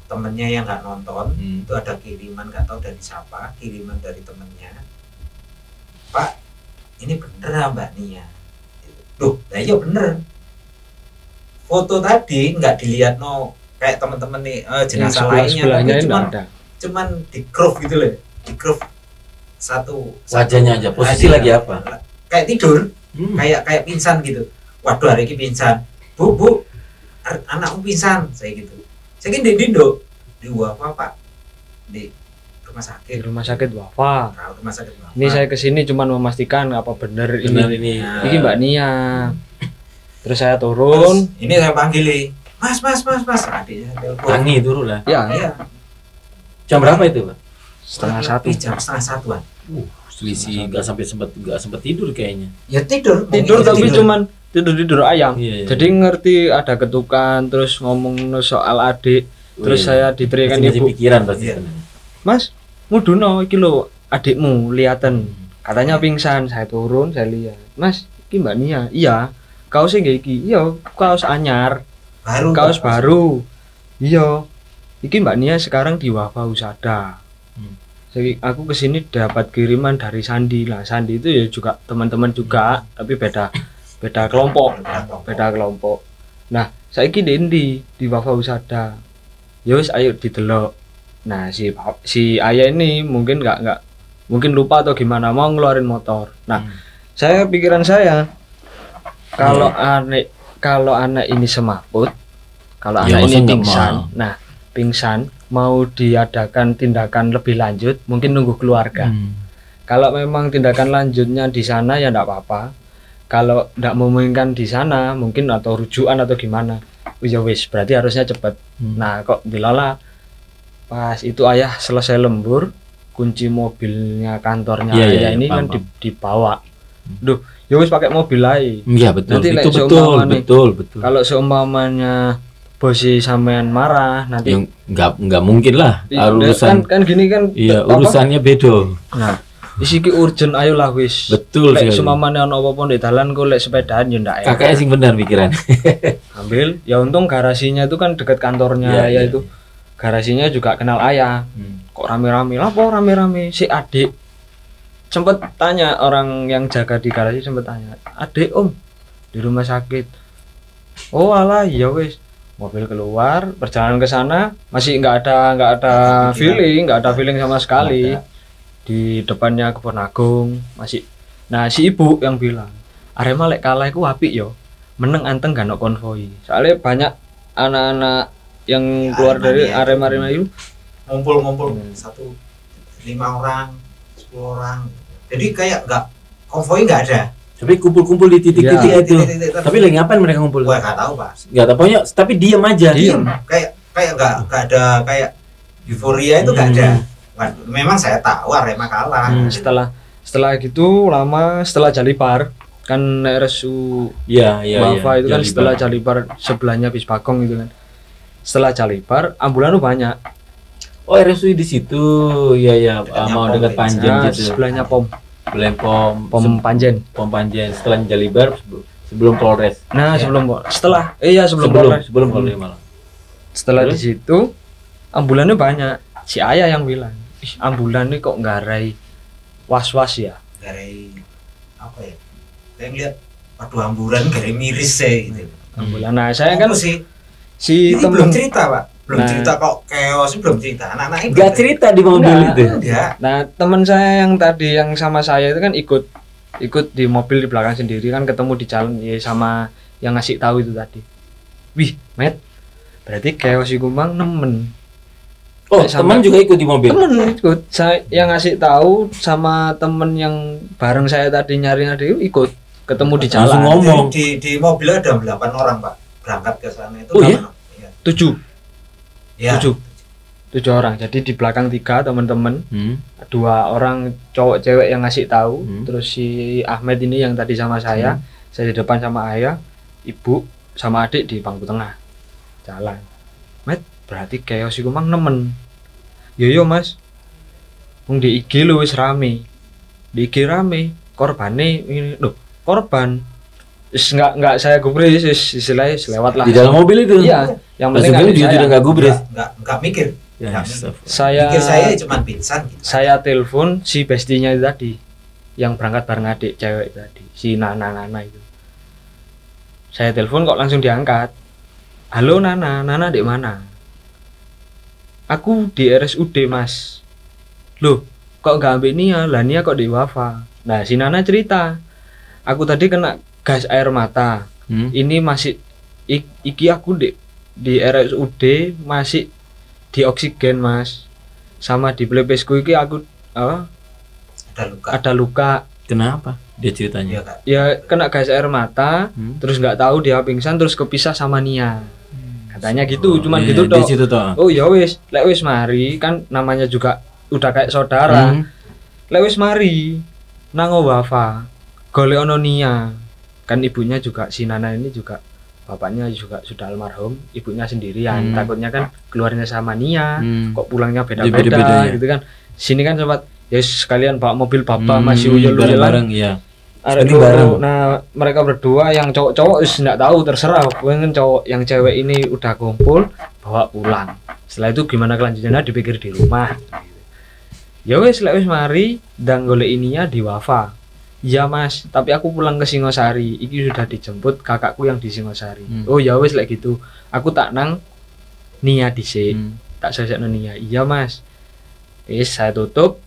temennya yang nggak nonton itu ada kiriman, nggak tahu dari siapa, kiriman dari temennya. Pak, ini bener Mbak Nia? Duh, nah iya bener. Foto tadi nggak dilihat kayak teman-teman nih jenazah lainnya, tapi cuman di crop gitu loh, di crop satu wajahnya aja, posisi lagi apa? Kayak tidur, kayak pingsan gitu. Waduh, hari ini pingsan. Bu, anakmu pingsan, saya gitu. Saya gini di Wafa Pak, di rumah sakit. Di rumah sakit Wafa. Nah, rumah sakit Wafa. Ini saya kesini cuma memastikan apa benar ini. Nah. Ini Mbak Nia. Terus saya turun. Terus, ini saya panggil, Mas. Adiknya telepon. Tangi turun lah. Ya. Iya. Jam berapa itu, Pak? Setengah 1. Jam setengah 1-an. Selisih nggak sempat tidur kayaknya. Ya tidur tapi cuman tidur ayam. Iya. Jadi ngerti ada ketukan, terus ngomong soal adik. Terus saya diteriakan ibu. Pikiran pasti. Iya. Mas, muduno iki lho adikmu liaten. Katanya pingsan. Saya turun, saya lihat. Mas, iki Mbak Nia. Iya. Kaosnya nggak iki. Iya, kaos anyar. Kaos baru. Iya. Iki Mbak Nia sekarang di Wafa Husada. Jadi aku kesini dapat kiriman dari Sandi lah. Sandi itu ya juga teman-teman juga, tapi beda kelompok. Nah, saiki di Wafa Husada. Ya wis ayo didelok. Nah, si ayah ini mungkin nggak mungkin lupa atau gimana mau ngeluarin motor. Nah, pikiran saya kalau anak ini semaput, kalau anak ini pingsan. Nah, pingsan mau diadakan tindakan lebih lanjut, mungkin nunggu keluarga. Kalau memang tindakan lanjutnya di sana ya enggak apa-apa. Kalau enggak memungkinkan di sana, mungkin atau rujukan atau gimana. Ya wis, berarti harusnya cepat. Nah, kok dilala pas itu ayah selesai lembur, kunci mobilnya kantornya ayah ini kan dibawa. Duh, ya wis pakai mobil aja. Iya betul. Nanti itu betul. Kalau seumpamanya bosi sampean marah nanti yang nggak mungkin lah urusan kan gini kan iya urusannya beda. Nah isiki urgent ayolah wis betul lek seumpamane ono apa-apa di dalan kok lek sepedaan ya ndak kakaknya sing benar pikiran. Ambil ya untung garasinya itu kan dekat kantornya ya itu garasinya juga kenal ayah. Kok rame-rame lah po rame-rame si adik sempet tanya orang yang jaga di garasi sempet tanya adik om di rumah sakit. Oh alah ya wis mobil keluar perjalanan ke sana masih nggak ada feeling sama sekali di depannya Kebon Agung masih. Nah si ibu yang bilang Arema lek kalah iku apik yo meneng anteng gak ono konvoi soalnya banyak anak-anak yang keluar dari Arema itu ngumpul 5 orang 10 orang jadi kayak nggak konvoi nggak ada. Tapi kumpul-kumpul di titik-titik itu. Tapi lagi ngapain mereka ngumpul? Gua nggak tahu, Pak. Nggak tahu, pokoknya tapi diam aja. Diam. Kayak nggak ada kayak euforia itu nggak ada. Memang saya tahu Arema kalah. Setelah gitu lama setelah Jalipar kan RSU Wafa itu kan setelah Jalipar sebelahnya Bis Bagong gitu kan. Setelah Jalibar ambulan tuh banyak. Oh, RSUD di situ. Ya, mau Pom dekat Bensin. Panjen Nah, gitu. sebelahnya pom Pom Panjen. Panjen setelah Jalibar sebelum Polres. Nah, Ya. sebelum Polres. sebelum Polres malah. Setelah di Terus? situ ambulannya banyak. Si Ayah yang bilang, "Ih, ambulan ini kok ngarai was-was ya?" Dari apa ya? Saya ngeliat waduh ambulan dari miris saya gitu. Ambulan. Nah, saya kan Apa sih? si Ini belum temen. cerita, Pak. Belum Nah. cerita kok chaos, belum cerita. Anak-anak ini Gak cerita di mobil Enggak. itu. Enggak. Nah, teman saya yang tadi yang sama saya itu kan ikut di mobil di belakang sendiri kan ketemu di jalan ya sama yang ngasih tahu itu tadi. Wih, Met. Berarti chaos iku mang nemen. Oh, Sama- teman juga ikut di mobil. Temen ikut. Saya yang ngasih tahu sama temen yang bareng saya tadi nyari ikut ketemu di Langsung jalan. ngomong. Di mobil ada 8 orang, Pak. Berangkat ke sana itu. Oh, iya? 8 orang. Iya. 7 Ya. 7 orang. Jadi di belakang 3 teman-teman, Hmm. 2 orang cowok cewek yang ngasih tahu, Hmm. terus si Ahmed ini yang tadi sama saya di depan sama ayah, ibu sama adik di bangku tengah jalan. Met, berarti chaos iku mang nemen. Yo Mas. Wong di IG lu wis rame. Di IG rame, korbane ini loh, korban. Wis enggak saya gubris, istilahnya lewat lah. Di dalam mobil itu. Iya, yang Pas penting juga ada dia saya. juga nggak gubris. Enggak mikir. Ya, Nggak astagfirullah. Saya Mikir saya cuma pingsan gitu. saya telepon si bestinya itu tadi yang berangkat bareng adik cewek tadi, si Nana itu. Saya telepon kok langsung diangkat. Halo Nana di mana? Aku di RSUD Mas. Loh, kok gak ambil Nia? Lah Nia kok di Wafa. Nah, si Nana cerita. Aku tadi kena gas air mata. Hmm. Ini masih iki aku di RSUD masih di oksigen Mas. Sama di pelipesku iki aku Ada luka. ada luka. Kenapa? Dia Iya, ceritanya. Kak. Ya kena gas air mata, Hmm. terus nggak tahu dia pingsan terus kepisah sama Nia. Katanya gitu, cuman Iya, gitu di dong. situ toh. Oh ya wis, lek wis mari kan namanya juga udah kayak saudara. Hmm. Lek wis mari nang Wafa. Golek ono Nia. Kan ibunya juga si Nana ini juga bapaknya juga sudah almarhum, ibunya sendirian. Hmm. Takutnya kan keluarnya sama Nia, Hmm. kok pulangnya Beda-beda beda-beda ya. gitu kan. Sini kan sempat ya sekalian bawa mobil bapak Hmm, masih uyel-uyelan. bareng-bareng ya. Ada Penting dua, bareng. nah mereka berdua yang cowok-cowok wis nggak tahu terserah mungkin cowok yang cewek ini udah kumpul bawa pulang. Setelah itu gimana kelanjutannya dipikir di rumah. Ya wis lek wis mari ndang golek ininya di Wafa. Iya Mas, tapi aku pulang ke Singosari. Iki sudah dijemput kakakku yang di Singosari. Hmm. Oh ya wis lek gitu. Aku tak nang Nia dhisik. Hmm. Tak sesekno Nia. Iya Mas. Wis saya tutup.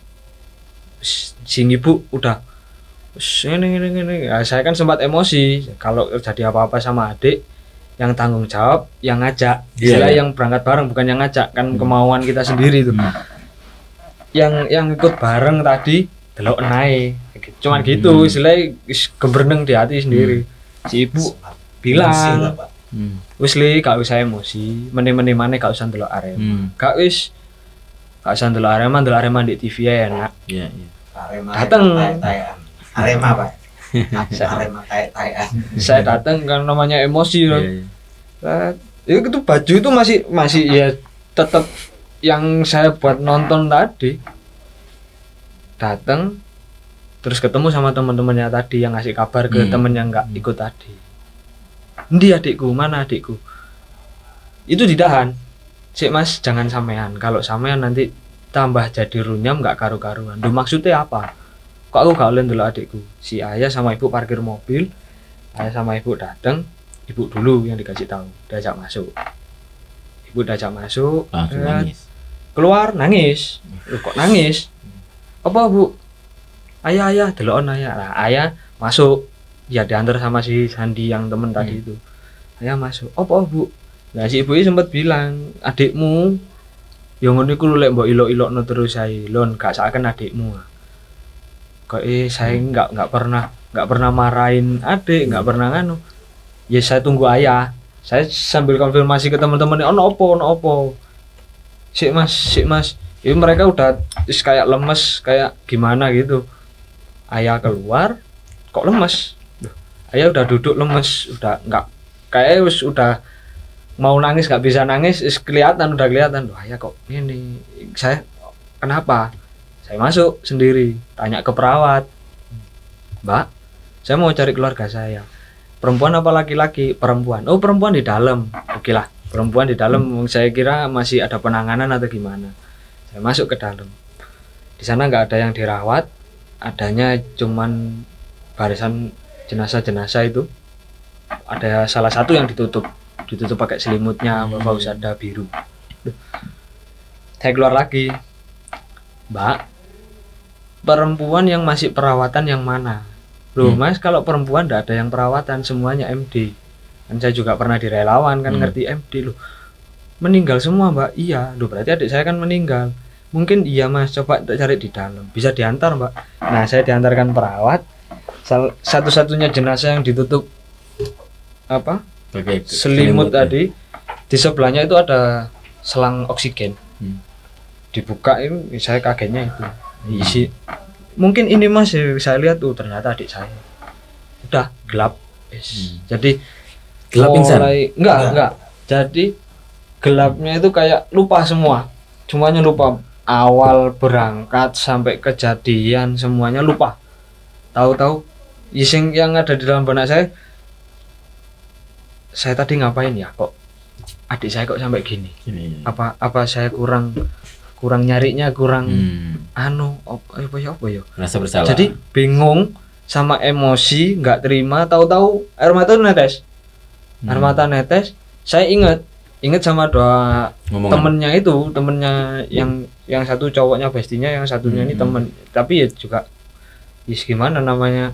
Sing ibu udah ini. Ya, saya kan sempat emosi kalau terjadi apa-apa sama adik yang tanggung jawab yang ngajak. Iya, Istilah iya. yang berangkat bareng bukan yang ngajak kan kemauan kita sendiri itu. Hmm. Yang ikut bareng tadi delok naik. Cuman Hmm. gitu istilahnya gembreng di hati sendiri. Si ibu Emosi lah, bilang, Pak. Hmm. wis li gak usah emosi, meneh-meneh maneh gak usah ndelok Arema. Hmm. Gak usah ndelok Arema di TV ya enak. Iya, iya. Arema Dateng. tai-taian. Arema, Pak. Arema tai-taian. Saya datang kan namanya emosi Iya, loh. iya. Itu baju itu masih ya tetap yang saya buat nonton tadi. Datang terus ketemu sama teman-temannya tadi yang ngasih kabar ke Hmm. temen yang nggak ikut tadi. Endi adikku, mana adikku? Itu ditahan. Sik Mas, jangan sampean. Kalau sampean nanti tambah jadi runyam nggak karu-karuan. Duh, maksudnya apa? Kok aku gak oleh ndelok adikku? Si ayah sama ibu parkir mobil. Ayah sama ibu datang, ibu dulu yang dikasih tahu, diajak masuk. Ibu diajak masuk, Langsung nangis. keluar nangis. Loh, kok nangis? Apa Bu? Ayah delokon ayah. Nah, ayah masuk. Ya diantar sama si Sandi yang temen tadi itu. Ayah masuk. Apa Bu? Nah si ibu ini sempat bilang, adikmu yang ngono iku lek mbok ilok-ilokno terus ae. Lon gak saken adikmu. Kok saya nggak pernah marahin adik, nggak pernah nganu. Ya saya tunggu ayah. Saya sambil konfirmasi ke teman-teman, ono opo. Sik mas. Ini mereka udah kayak lemes, kayak gimana gitu. Ayah keluar, kok lemes? Duh, ayah udah duduk lemes, udah nggak, kayak udah mau nangis nggak bisa nangis, udah kelihatan, wah ya kok ini, saya kenapa? Saya masuk sendiri, tanya ke perawat, Mbak, saya mau cari keluarga saya, perempuan apa laki-laki? Perempuan. Oh perempuan di dalam, oke lah, perempuan di dalam, saya kira masih ada penanganan atau gimana. Saya masuk ke dalam, di sana nggak ada yang dirawat, adanya cuman barisan jenazah-jenazah itu, ada salah satu yang ditutup pakai selimutnya bau usada biru. Saya keluar lagi, Mbak, perempuan yang masih perawatan yang mana? Loh Mas, kalau perempuan tidak ada yang perawatan, semuanya MD. Kan saya juga pernah di relawan kan, ngerti MD loh. Meninggal semua Mbak. Iya, loh berarti adik saya kan meninggal. Mungkin iya Mas, coba cari di dalam. Bisa diantar Mbak. Nah saya diantarkan perawat. Satu-satunya jenazah yang ditutup apa? Selimut tadi, di sebelahnya itu ada selang oksigen. Dibuka ini saya kagetnya itu isi. Mungkin ini Mas, saya lihat tuh ternyata adik saya. Udah gelap. Jadi Gelap pingsan? Enggak. Jadi gelapnya itu kayak lupa semua. Semuanya lupa. Awal berangkat sampai kejadian semuanya lupa. Tahu-tahu ising yang ada di dalam benak saya tadi ngapain ya, kok adik saya kok sampai gini. Apa saya kurang nyarinya, apa ya. Merasa bersalah. Jadi bingung sama emosi, nggak terima, tahu-tahu air mata netes. Air mata netes, saya ingat sama doa temennya yang satu cowoknya bestinya, yang satunya ini temen, tapi ya juga gimana namanya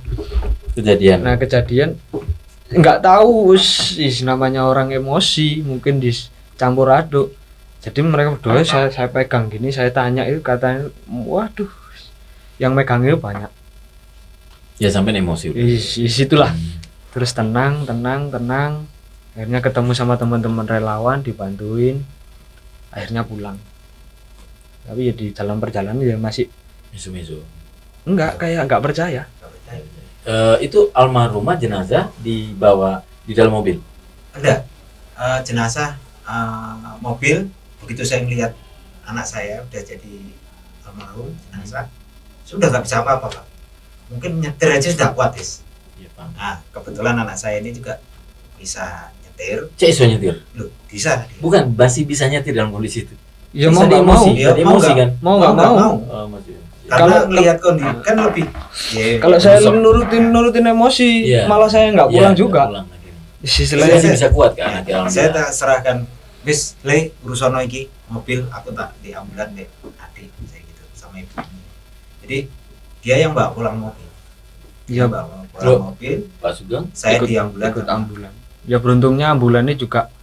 kejadian. Nah kejadian nggak tahu namanya orang emosi, mungkin dicampur aduk. Jadi mereka berdua saya pegang gini, saya tanya itu katanya, waduh, yang megang itu banyak. Ya sampai emosi. Situlah. Terus tenang. Akhirnya ketemu sama teman-teman relawan, dibantuin. Akhirnya pulang. Tapi ya di dalam perjalanan ya masih misu-misu. Enggak percaya. Itu almarhumah jenazah dibawa di dalam mobil. Ada jenazah mobil. Begitu saya melihat anak saya udah jadi almarhum jenazah, sudah nggak bisa apa-apa Pak. Mungkin nyetir aja sudah kuat Iya, Pak. Nah kebetulan anak saya ini juga bisa nyetir. Bisa nyetir? Loh bisa. Bukan, masih bisa nyetir dalam kondisi itu. Ya mau nggak mau. Emosi kan? Mau nggak mau. Karena melihat kondisi kan lebih. Kalau saya nurutin emosi, malah saya nggak pulang juga. Istilahnya bisa kuat kan? Saya tak serahkan. Bis, urusono iki mobil, aku tak di ambulan deh, adik saya gitu sama ibu. Jadi dia yang bawa pulang mobil. Iya, bawa pulang mobil. Pak Sugeng, saya ikut ikut ambulan. Ya beruntungnya ambulannya juga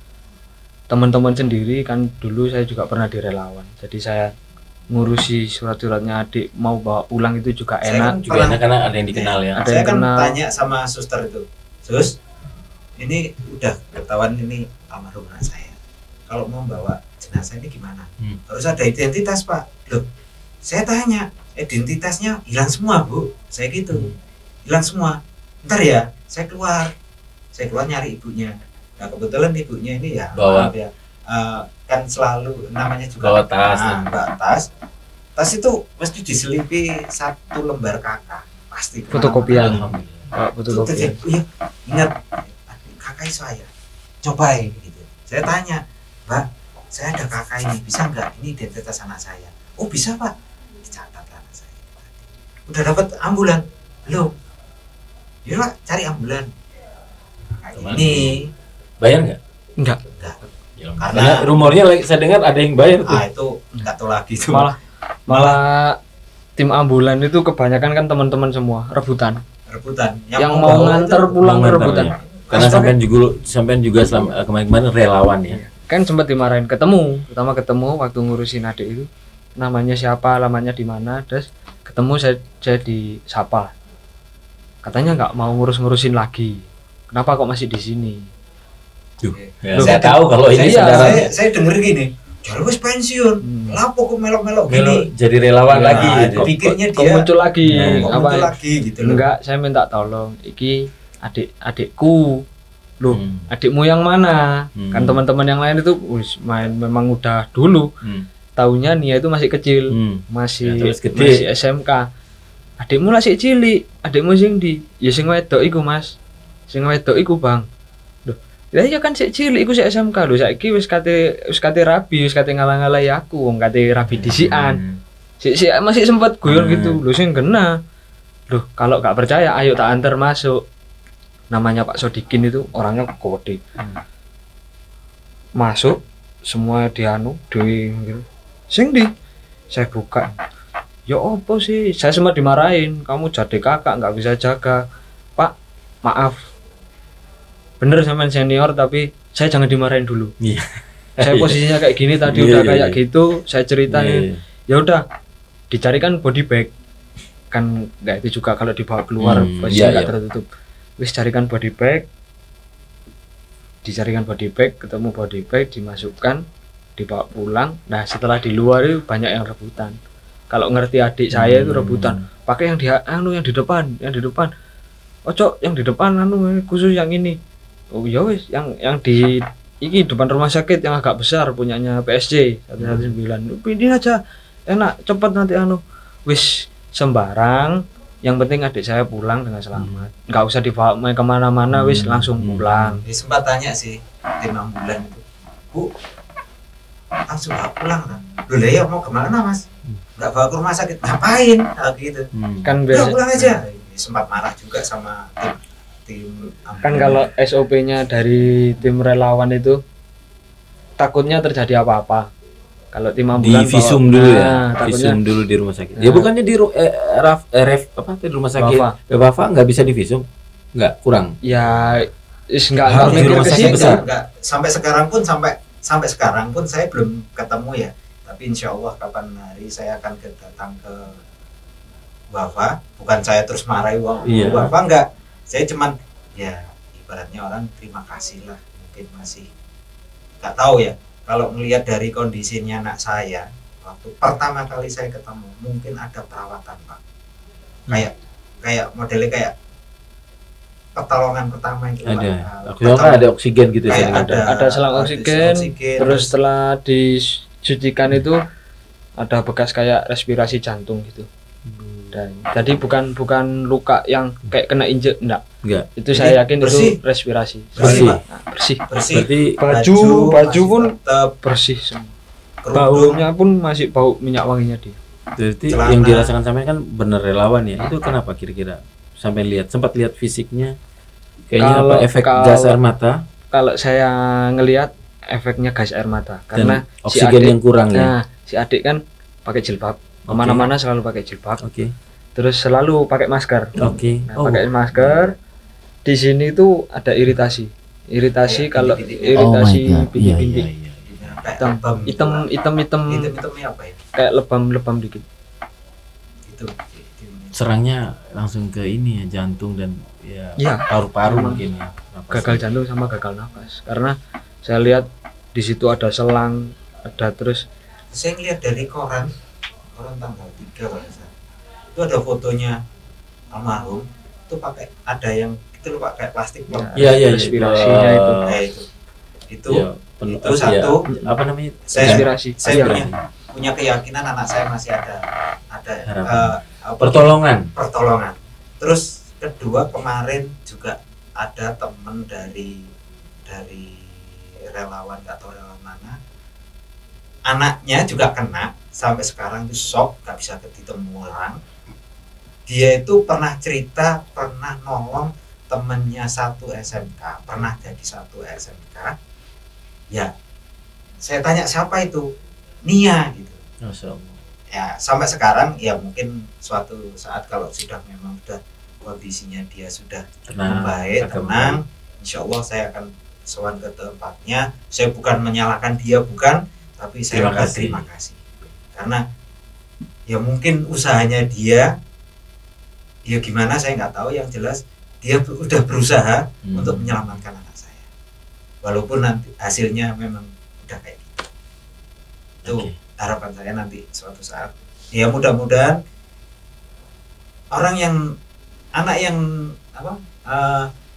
teman-teman sendiri kan, dulu saya juga pernah di relawan. Jadi saya ngurusi surat-suratnya adik mau bawa pulang itu juga enak. Juga enak karena ada yang dikenal ya. Saya kan tanya sama suster itu, Sus, ini udah ketahuan ini almarhum anak saya. Kalau mau bawa jenazah ini gimana? Harus ada identitas Pak. Loh, saya tanya, identitasnya hilang semua Bu. Saya gitu, hilang semua. Ntar ya, saya keluar nyari ibunya. Nah kebetulan ibunya ini ya, bawa ya, kan selalu namanya juga bawa tas. Bawa tas itu mesti diselipi satu lembar kakak, pasti. Fotokopian. Fotokopian. Iya, ingat kakak saya. Coba gitu. Saya tanya, Mbak, saya ada kakak ini, bisa nggak? Ini identitas anak saya. Oh bisa Pak, dicatat anak saya. Udah dapat ambulan? Belum. Ya Pak, cari ambulan. Ini bayar nggak? Enggak. Karena rumornya saya dengar ada yang bayar tuh. Itu nggak tahu lagi itu. Malah tim ambulan itu kebanyakan kan teman-teman semua rebutan. Yang mau nganter pulang rebutan. Ya. Karena sampean juga selama kemarin relawan ya. Kan sempat dimarahin, ketemu waktu ngurusin adik itu, namanya siapa, alamatnya di mana, terus ketemu saya di Sapa, katanya nggak mau ngurusin lagi, kenapa kok masih di sini? Saya tahu kalau ini saudaranya. Saya denger gini, jadi wis pensiun, lapo kok melok-melok gini, jadi relawan lagi. Pikirnya dia muncul lagi, muncul lagi gitu loh. Enggak, saya minta tolong, iki adikku loh adikmu yang mana? Kan teman-teman yang lain itu wis main memang udah dulu. Taunya Nia itu masih kecil, masih masih SMK. Adikmu lah sik cilik, adikmu sing di ya sing wedok iku Mas. Sing wedok iku Bang. Loh, lah ya kan sik cilik iku sik SMK lho, saiki wis kate rabi, wis kate ngalah-ngalahi aku, wong kate rabi disikan. Sik masih sempat guyon gitu. Lho sing kena. Loh, kalau gak percaya ayo tak antar masuk. Namanya Pak Sodikin itu orangnya gede. Masuk semua dianu di gitu. Sing di saya buka. Ya apa sih? Saya sempat dimarahin. Kamu jadi kakak nggak bisa jaga. Pak, maaf. Bener sama senior tapi saya jangan dimarahin dulu. Iya. Saya posisinya kayak gini tadi udah kayak gitu. Saya ceritain. Ya udah dicarikan body bag. Kan nggak itu juga kalau dibawa keluar posisinya nggak tertutup. Wis carikan body bag. Dicarikan body bag, ketemu body bag, dimasukkan, dibawa pulang. Nah setelah di luar itu banyak yang rebutan. Kalau ngerti adik saya itu rebutan, pakai yang di depan. Ojo yang di depan khusus yang ini. Oh ya wis, yang di ini depan rumah sakit yang agak besar punyanya PSG 119. Pindahin aja, enak, cepat nanti wis sembarang. Yang penting adik saya pulang dengan selamat. Nggak usah dibawa main kemana-mana, wis langsung pulang. Sempat tanya sih tim ambulan itu, Bu, langsung pulang kan? Loh ya mau kemana Mas? Nggak bawa ke rumah sakit, ngapain? Gitu. Kan biasa. Pulang aja. Sempat marah juga sama tim ambulan. Kan kalau SOP-nya dari tim relawan itu takutnya terjadi apa-apa. Kalau tim ambulan di visum dulu visum dulu di rumah sakit. Ya bukannya di di rumah sakit Bapak nggak bisa di visum? Nggak, kurang. Ya nggak mikir ke situ. Sampai sekarang pun saya belum ketemu ya. Tapi insya Allah kapan hari saya akan datang ke Wafa. Bukan saya terus marahi Wafa, enggak. Saya cuman ya ibaratnya orang terima kasih lah. Mungkin masih nggak tahu ya. Kalau melihat dari kondisinya anak saya waktu pertama kali saya ketemu, mungkin ada perawatan Pak. Kayak modelnya kayak pertolongan pertama itu ada oksigen gitu ya. Ada selang oksigen. Terus setelah disucikan itu ada bekas kayak respirasi jantung gitu. Dan jadi bukan luka yang kayak kena injek, enggak. Itu saya yakin bersih. Itu respirasi. Bersih. Bersih. Berarti baju pun tetap bersih semua. Baunya pun masih bau minyak wanginya dia. Berarti yang dirasakan sampai kan bener relawan ya. Itu kenapa kira-kira? Sampai sempat lihat fisiknya kayaknya apa efek gas air mata? Kalau saya ngelihat efeknya gas air mata karena oksigen yang kurang ya. Si adik kan pakai jilbab. Kemana-mana selalu pakai jilbab. Terus selalu pakai masker. Pakai masker. Di sini tuh ada iritasi kalau iritasi bintik-bintik. Hitam apa ya? Kayak lebam dikit. Itu serangnya langsung ke ini ya, jantung dan paru-paru mungkin ya. Gagal jantung sama gagal nafas. Karena saya lihat di situ ada selang, ada terus saya lihat dari koran tanggal 3 kalau itu ada fotonya almarhum itu pakai ada yang itu loh pakai plastik respirasinya itu satu apa namanya saya respirasi punya keyakinan anak saya masih ada pertolongan. Terus kedua kemarin juga ada teman dari relawan atau relawan mana anaknya juga kena sampai sekarang itu shock, gak bisa ketemu orang. Dia itu pernah cerita pernah nolong temennya satu SMK, pernah jadi satu SMK. Ya, saya tanya siapa itu, Nia gitu. Ya sampai sekarang ya mungkin suatu saat kalau sudah memang sudah kondisinya dia sudah membaik, tenang, insya Allah saya akan sowan ke tempatnya. Saya bukan menyalahkan dia, bukan, tapi saya berterima kasih karena ya mungkin usahanya dia ya gimana saya nggak tahu, yang jelas dia udah berusaha untuk menyelamatkan anak saya walaupun nanti hasilnya memang udah kayak gitu. Itu harapan saya nanti suatu saat ya mudah-mudahan anak yang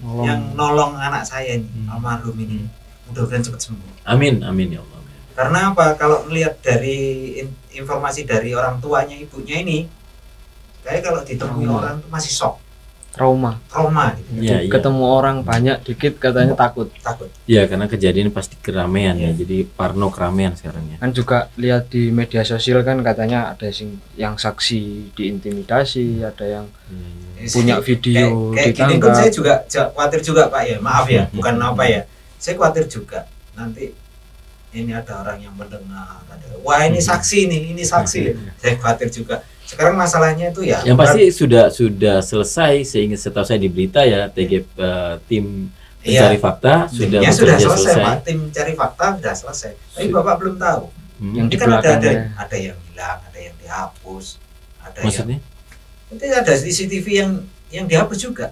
yang nolong anak saya ini, almarhum ini. Mudah-mudahan cepat sembuh. Amin, amin ya Allah. Karena apa? Kalau melihat dari informasi dari orang tuanya, ibunya ini, kayak kalau ditemui orang itu masih shock, trauma gitu. Iya, ketemu orang banyak dikit katanya takut. Ya karena kejadian pasti keramaian ya, jadi parno keramaian sekarang ya. Kan juga lihat di media sosial kan katanya ada yang saksi diintimidasi, ada yang punya video kayak gini pun saya juga khawatir juga Pak ya, maaf ya, bukan apa ya, saya khawatir juga nanti ini ada orang yang mendengar, wah ini saksi nih, ini saksi, saya khawatir juga. Sekarang masalahnya itu ya. Yang pasti sudah selesai, sehingga setahu saya di berita ya tim pencari fakta sudah selesai. Pak, tim pencari fakta sudah selesai. Tapi Bapak belum tahu. Yang di kan belakangnya ada yang hilang, ada yang dihapus, ada maksudnya? Itu ada CCTV yang dihapus juga.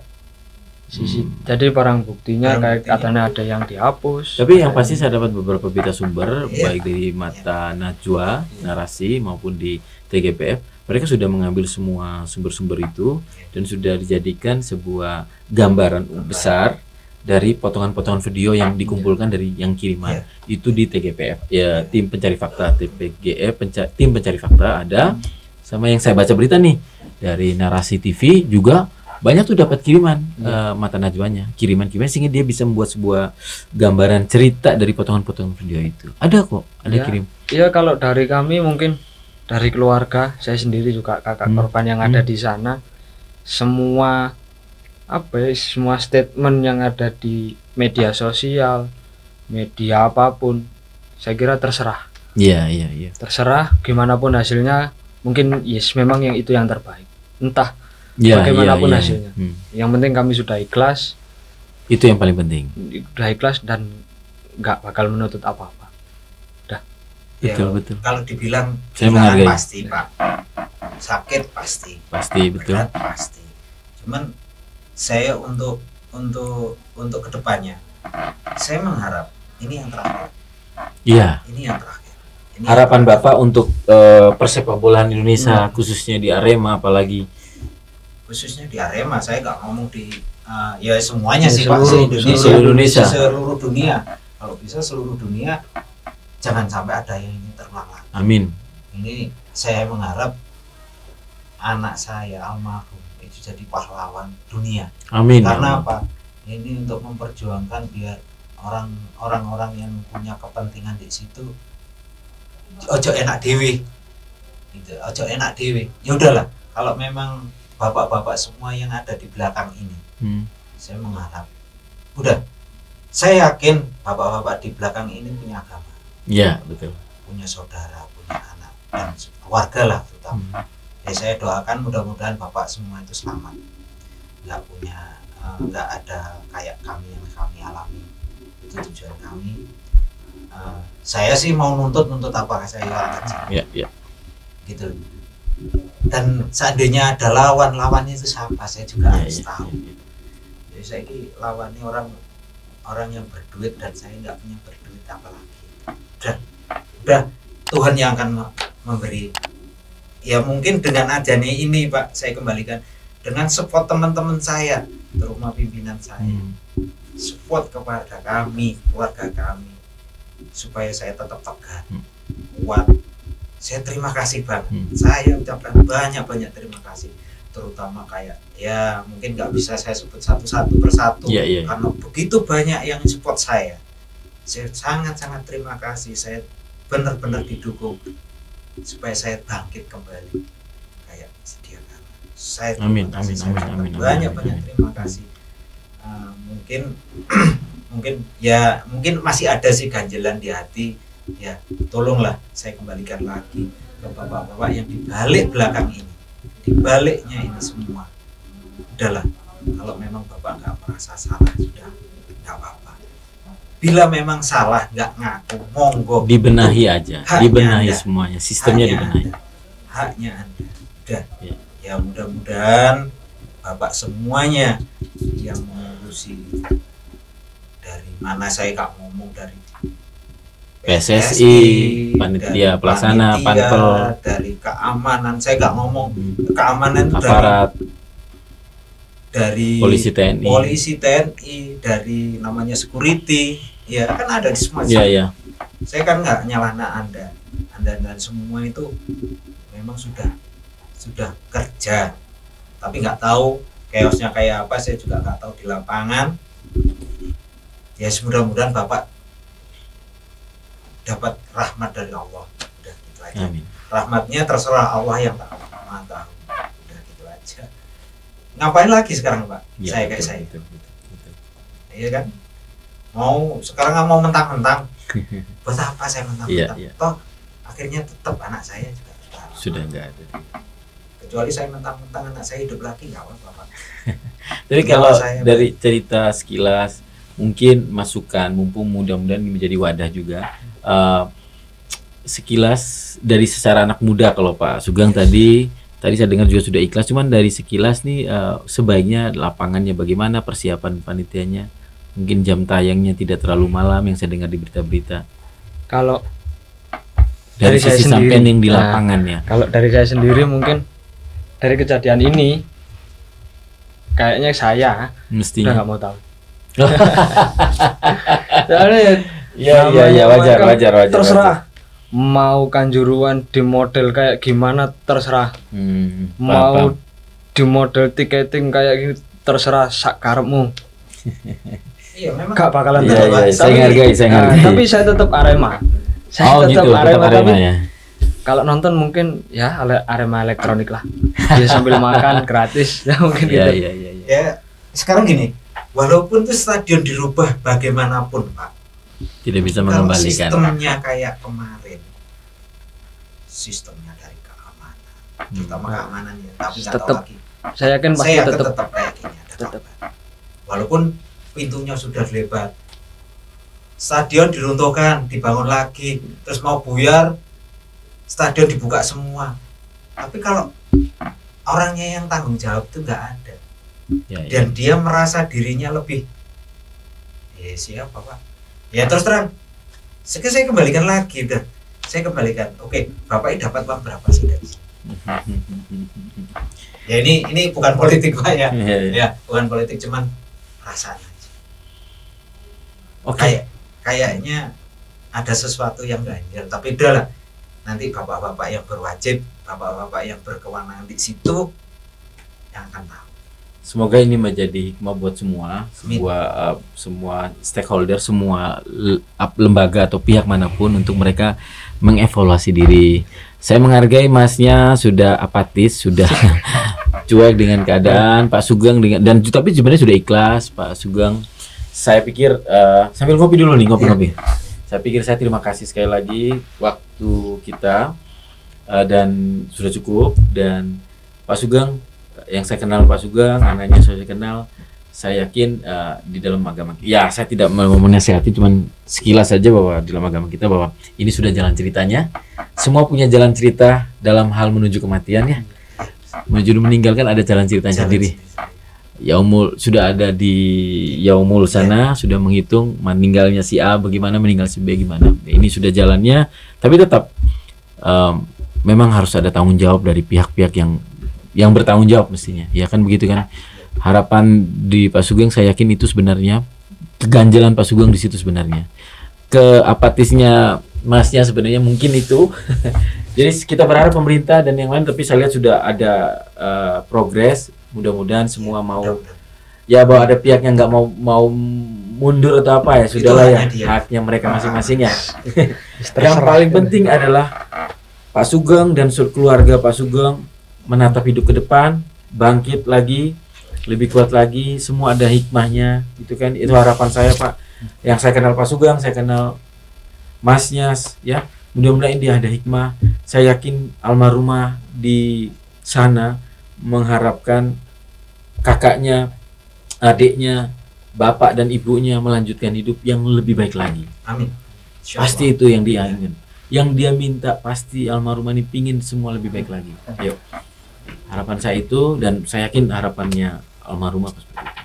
Jadi barang buktinya kayak katanya ada yang dihapus. Tapi yang pasti saya dapat beberapa berita sumber baik dari Mata Najwa Narasi maupun di TGPF, mereka sudah mengambil semua sumber-sumber itu dan sudah dijadikan sebuah gambaran besar dari potongan-potongan video yang dikumpulkan dari yang kiriman itu di TGPF ya, tim pencari fakta TPGF, tim pencari fakta ada, sama yang saya baca berita nih dari Narasi TV juga banyak tuh dapat kiriman Mata Najwanya, kiriman sehingga dia bisa membuat sebuah gambaran cerita dari potongan-potongan video itu. Ada kok, ada kirim. Iya, kalau dari kami mungkin dari keluarga, saya sendiri juga kakak korban yang ada di sana, semua semua statement yang ada di media sosial, media apapun, saya kira terserah. Iya. Terserah gimana pun hasilnya, mungkin memang yang itu yang terbaik. Entah bagaimanapun hasilnya. Yang penting kami sudah ikhlas. Itu yang paling penting. Sudah ikhlas dan nggak bakal menuntut apa-apa. Udah. Betul. Kalau dibilang saya menghargai. Pasti Pak. Sakit pasti. Betul. Berat, pasti. Cuman saya untuk kedepannya, saya mengharap ini yang terakhir. Iya. Ini yang terakhir. Harapan Bapak untuk persepak bolaan Indonesia, khususnya di Arema, apalagi khususnya di Arema, saya nggak ngomong di ya semuanya sih Pak, Indonesia, seluruh dunia. Kalau bisa seluruh dunia, jangan sampai ada yang ini terulang lagi. Amin. Ini saya mengharap anak saya almarhum itu jadi pahlawan dunia. Amin. Karena apa? Ini untuk memperjuangkan biar orang-orang yang punya kepentingan di situ ojo enak dewe. Gitu, ojo enak dewe. Ya udahlah, kalau memang bapak-bapak semua yang ada di belakang ini, saya mengharap, saya yakin bapak-bapak di belakang ini punya agama. Iya, betul. Punya saudara, punya anak, dan keluarga lah terutama. Ya saya doakan mudah-mudahan bapak semua itu selamat. Nggak ada kayak kami yang kami alami. Itu tujuan kami. Saya sih mau nuntut apa saya kecil. Iya. Gitu. Dan seandainya ada lawannya itu siapa, saya juga harus tahu. Jadi saya ini lawannya orang yang berduit dan saya nggak punya berduit, apalagi udah Tuhan yang akan memberi. Ya mungkin dengan adanya ini Pak, saya kembalikan dengan support teman-teman saya, terutama pimpinan saya, support kepada kami, keluarga kami, supaya saya tetap tegar, kuat. Saya terima kasih banget. Saya ucapkan banyak terima kasih, terutama kayak ya mungkin nggak bisa saya sebut satu persatu karena begitu banyak yang support saya. Saya sangat terima kasih. Saya benar-benar didukung supaya saya bangkit kembali kayak sedia kala. Saya amin. Banyak terima kasih. Mungkin masih ada sih ganjelan di hati. Ya tolonglah saya kembalikan lagi ke bapak-bapak yang di balik belakang ini, di baliknya ini semua. Udahlah, kalau memang bapak nggak merasa salah, sudah nggak apa-apa. Bila memang salah nggak ngaku, monggo dibenahi aja, dibenahi Anda. Semuanya, sistemnya dibenahi. Haknya Anda. Udah. Ya mudah-mudahan bapak semuanya yang mengurusi, dari mana saya nggak ngomong, dari PSSI, panitia pelaksana, panpel, dari keamanan, saya nggak ngomong keamanan, aparat, dari polisi TNI, dari namanya security, ya kan ada di semua. Iya. Saya kan nggak nyalahkan Anda dan semua itu memang sudah kerja, tapi nggak tahu chaosnya kayak apa, saya juga nggak tahu di lapangan. Ya mudah-mudahan Bapak dapat rahmat dari Allah, udah gitu aja. Amin. Rahmatnya terserah Allah yang tahu, Maha tahu, udah gitu aja. Ngapain lagi sekarang Pak? Ya, saya kayak betul, saya, betul. iya kan? Sekarang nggak mau mentang-mentang. Buat apa saya mentang-mentang? Iya. Toh akhirnya tetap anak saya juga Sudah enggak ada. Kecuali saya mentang-mentang anak saya hidup lagi, nggak apa-apa Pak. Jadi kalau dari cerita sekilas, mungkin masukan, mumpung mudah-mudahan ini menjadi wadah juga, sekilas dari secara anak muda, kalau Pak Sugeng tadi saya dengar juga sudah ikhlas, cuman dari sekilas nih sebaiknya lapangannya bagaimana, persiapan panitianya, mungkin jam tayangnya tidak terlalu malam yang saya dengar di berita-berita. Kalau dari sisi sampean yang di nah, lapangannya. Kalau dari saya sendiri mungkin dari kejadian ini kayaknya saya Mestinya udah nggak mau tahu. Soalnya ya wajar. Terserah mau Kanjuruan di model kayak gimana terserah. Mau di model tiketing kayak gini terserah sak karepmu. Iya memang. Gak bakalan Iya, saya hargai. Tapi saya tetap Arema. Saya tetap gitu, Arema, Arema tapi ya. kalau nonton mungkin ya Arema elektronik lah. Dia sambil makan gratis ya mungkin gitu. Iya. Ya sekarang gini, walaupun tuh stadion dirubah bagaimanapun Pak, Tidak bisa kalau mengembalikan. sistemnya kayak kemarin, sistemnya dari keamanan, terutama keamanannya, tapi nggak tahu Tetep, lagi. saya yakin pasti Saya tetap tetap kayak gini, ada Tetep. korban. Walaupun pintunya sudah lebar, stadion diruntuhkan, dibangun lagi, terus mau buyar, stadion dibuka semua. Tapi kalau orangnya yang tanggung jawab itu nggak ada, Ya. dan dia merasa dirinya lebih, siapa Pak? Ya terus terang, saya kembalikan lagi, udah, saya kembalikan. Oke, Bapak ini dapat uang berapa sih dari sini? Ya ini bukan politik Pak ya, ya bukan politik, cuman perasaan aja. Oke. Kayaknya ada sesuatu yang ganjil, tapi udahlah, nanti bapak-bapak yang berwajib, bapak-bapak yang berkewenangan di situ yang akan tahu. Semoga ini menjadi hikmah buat semua stakeholder, semua lembaga atau pihak manapun untuk mereka mengevaluasi diri. Saya menghargai Masnya sudah apatis, sudah cuek dengan keadaan, Pak Sugeng tapi sebenarnya sudah ikhlas, Pak Sugeng. Saya pikir sambil ngopi dulu nih, ngopi. Saya pikir saya terima kasih sekali lagi waktu kita dan sudah cukup. Dan Pak Sugeng, yang saya kenal Pak Sugeng, anaknya saya kenal, saya yakin di dalam agama, ya saya tidak mau menasihati, cuman sekilas saja bahwa di dalam agama kita bahwa ini sudah jalan ceritanya. Semua punya jalan cerita dalam hal menuju kematian ya. Menuju meninggalkan ada jalan ceritanya sendiri. Yaumul sudah ada di Yaumul sana, sudah menghitung meninggalnya si A bagaimana, meninggal si B gimana. Ini sudah jalannya, tapi tetap memang harus ada tanggung jawab dari pihak-pihak yang bertanggung jawab mestinya. Ya kan begitu kan. Harapan di Pak Sugeng, saya yakin itu sebenarnya keganjalan Pak Sugeng di situ sebenarnya. Keapatisnya Masnya sebenarnya mungkin itu. Jadi kita berharap pemerintah dan yang lain, tapi saya lihat sudah ada progres. Mudah-mudadan semua mau ya, bahwa ada pihak yang nggak mau mundur atau apa ya, sudahlah ya, haknya mereka masing-masing ya. Yang paling penting adalah Pak Sugeng dan keluarga Pak Sugeng menatap hidup ke depan, bangkit lagi, lebih kuat lagi, semua ada hikmahnya, itu kan, itu harapan saya Pak. Yang saya kenal Pak Sugeng, saya kenal Masnya ya, mudah-mudahan dia ada hikmah. Saya yakin almarhumah di sana mengharapkan kakaknya, adiknya, bapak dan ibunya melanjutkan hidup yang lebih baik lagi. Amin. Pasti itu yang dia ingin, yang dia minta, pasti almarhumah ini pingin semua lebih baik lagi. Ayo, harapan saya itu, dan saya yakin harapannya almarhumah seperti itu.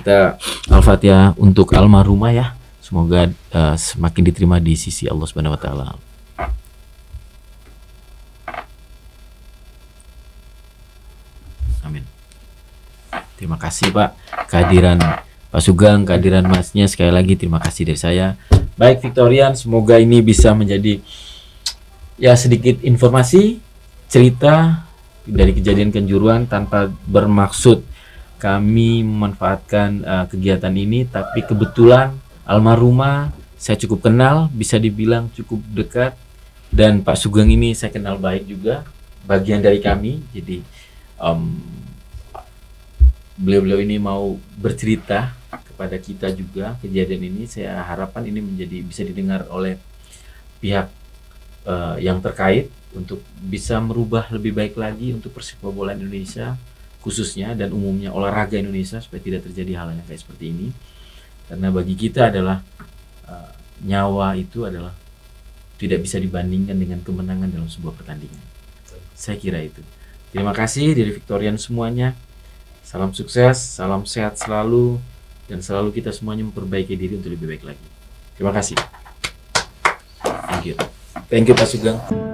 Kita Al-Fatihah untuk almarhumah ya. Semoga semakin diterima di sisi Allah Subhanahu wa taala. Amin. Terima kasih Pak, kehadiran Pak Sugeng, kehadiran Masnya, sekali lagi terima kasih dari saya. Baik Victorian, semoga ini bisa menjadi ya sedikit informasi, cerita dari kejadian Kanjuruhan tanpa bermaksud kami memanfaatkan kegiatan ini, tapi kebetulan almarhumah saya cukup kenal, bisa dibilang cukup dekat, dan Pak Sugeng ini saya kenal baik juga, bagian dari kami. Jadi beliau-beliau ini mau bercerita kepada kita juga kejadian ini. Saya harapkan ini bisa didengar oleh pihak yang terkait untuk bisa merubah lebih baik lagi untuk persepak bola Indonesia khususnya dan umumnya olahraga Indonesia supaya tidak terjadi hal yang kayak seperti ini. Karena bagi kita adalah nyawa itu adalah tidak bisa dibandingkan dengan kemenangan dalam sebuah pertandingan. Saya kira itu. Terima kasih dari Victorian semuanya. Salam sukses, salam sehat selalu, dan selalu kita semuanya memperbaiki diri untuk lebih baik lagi. Terima kasih. Thank you. Thank you Pak Sugeng.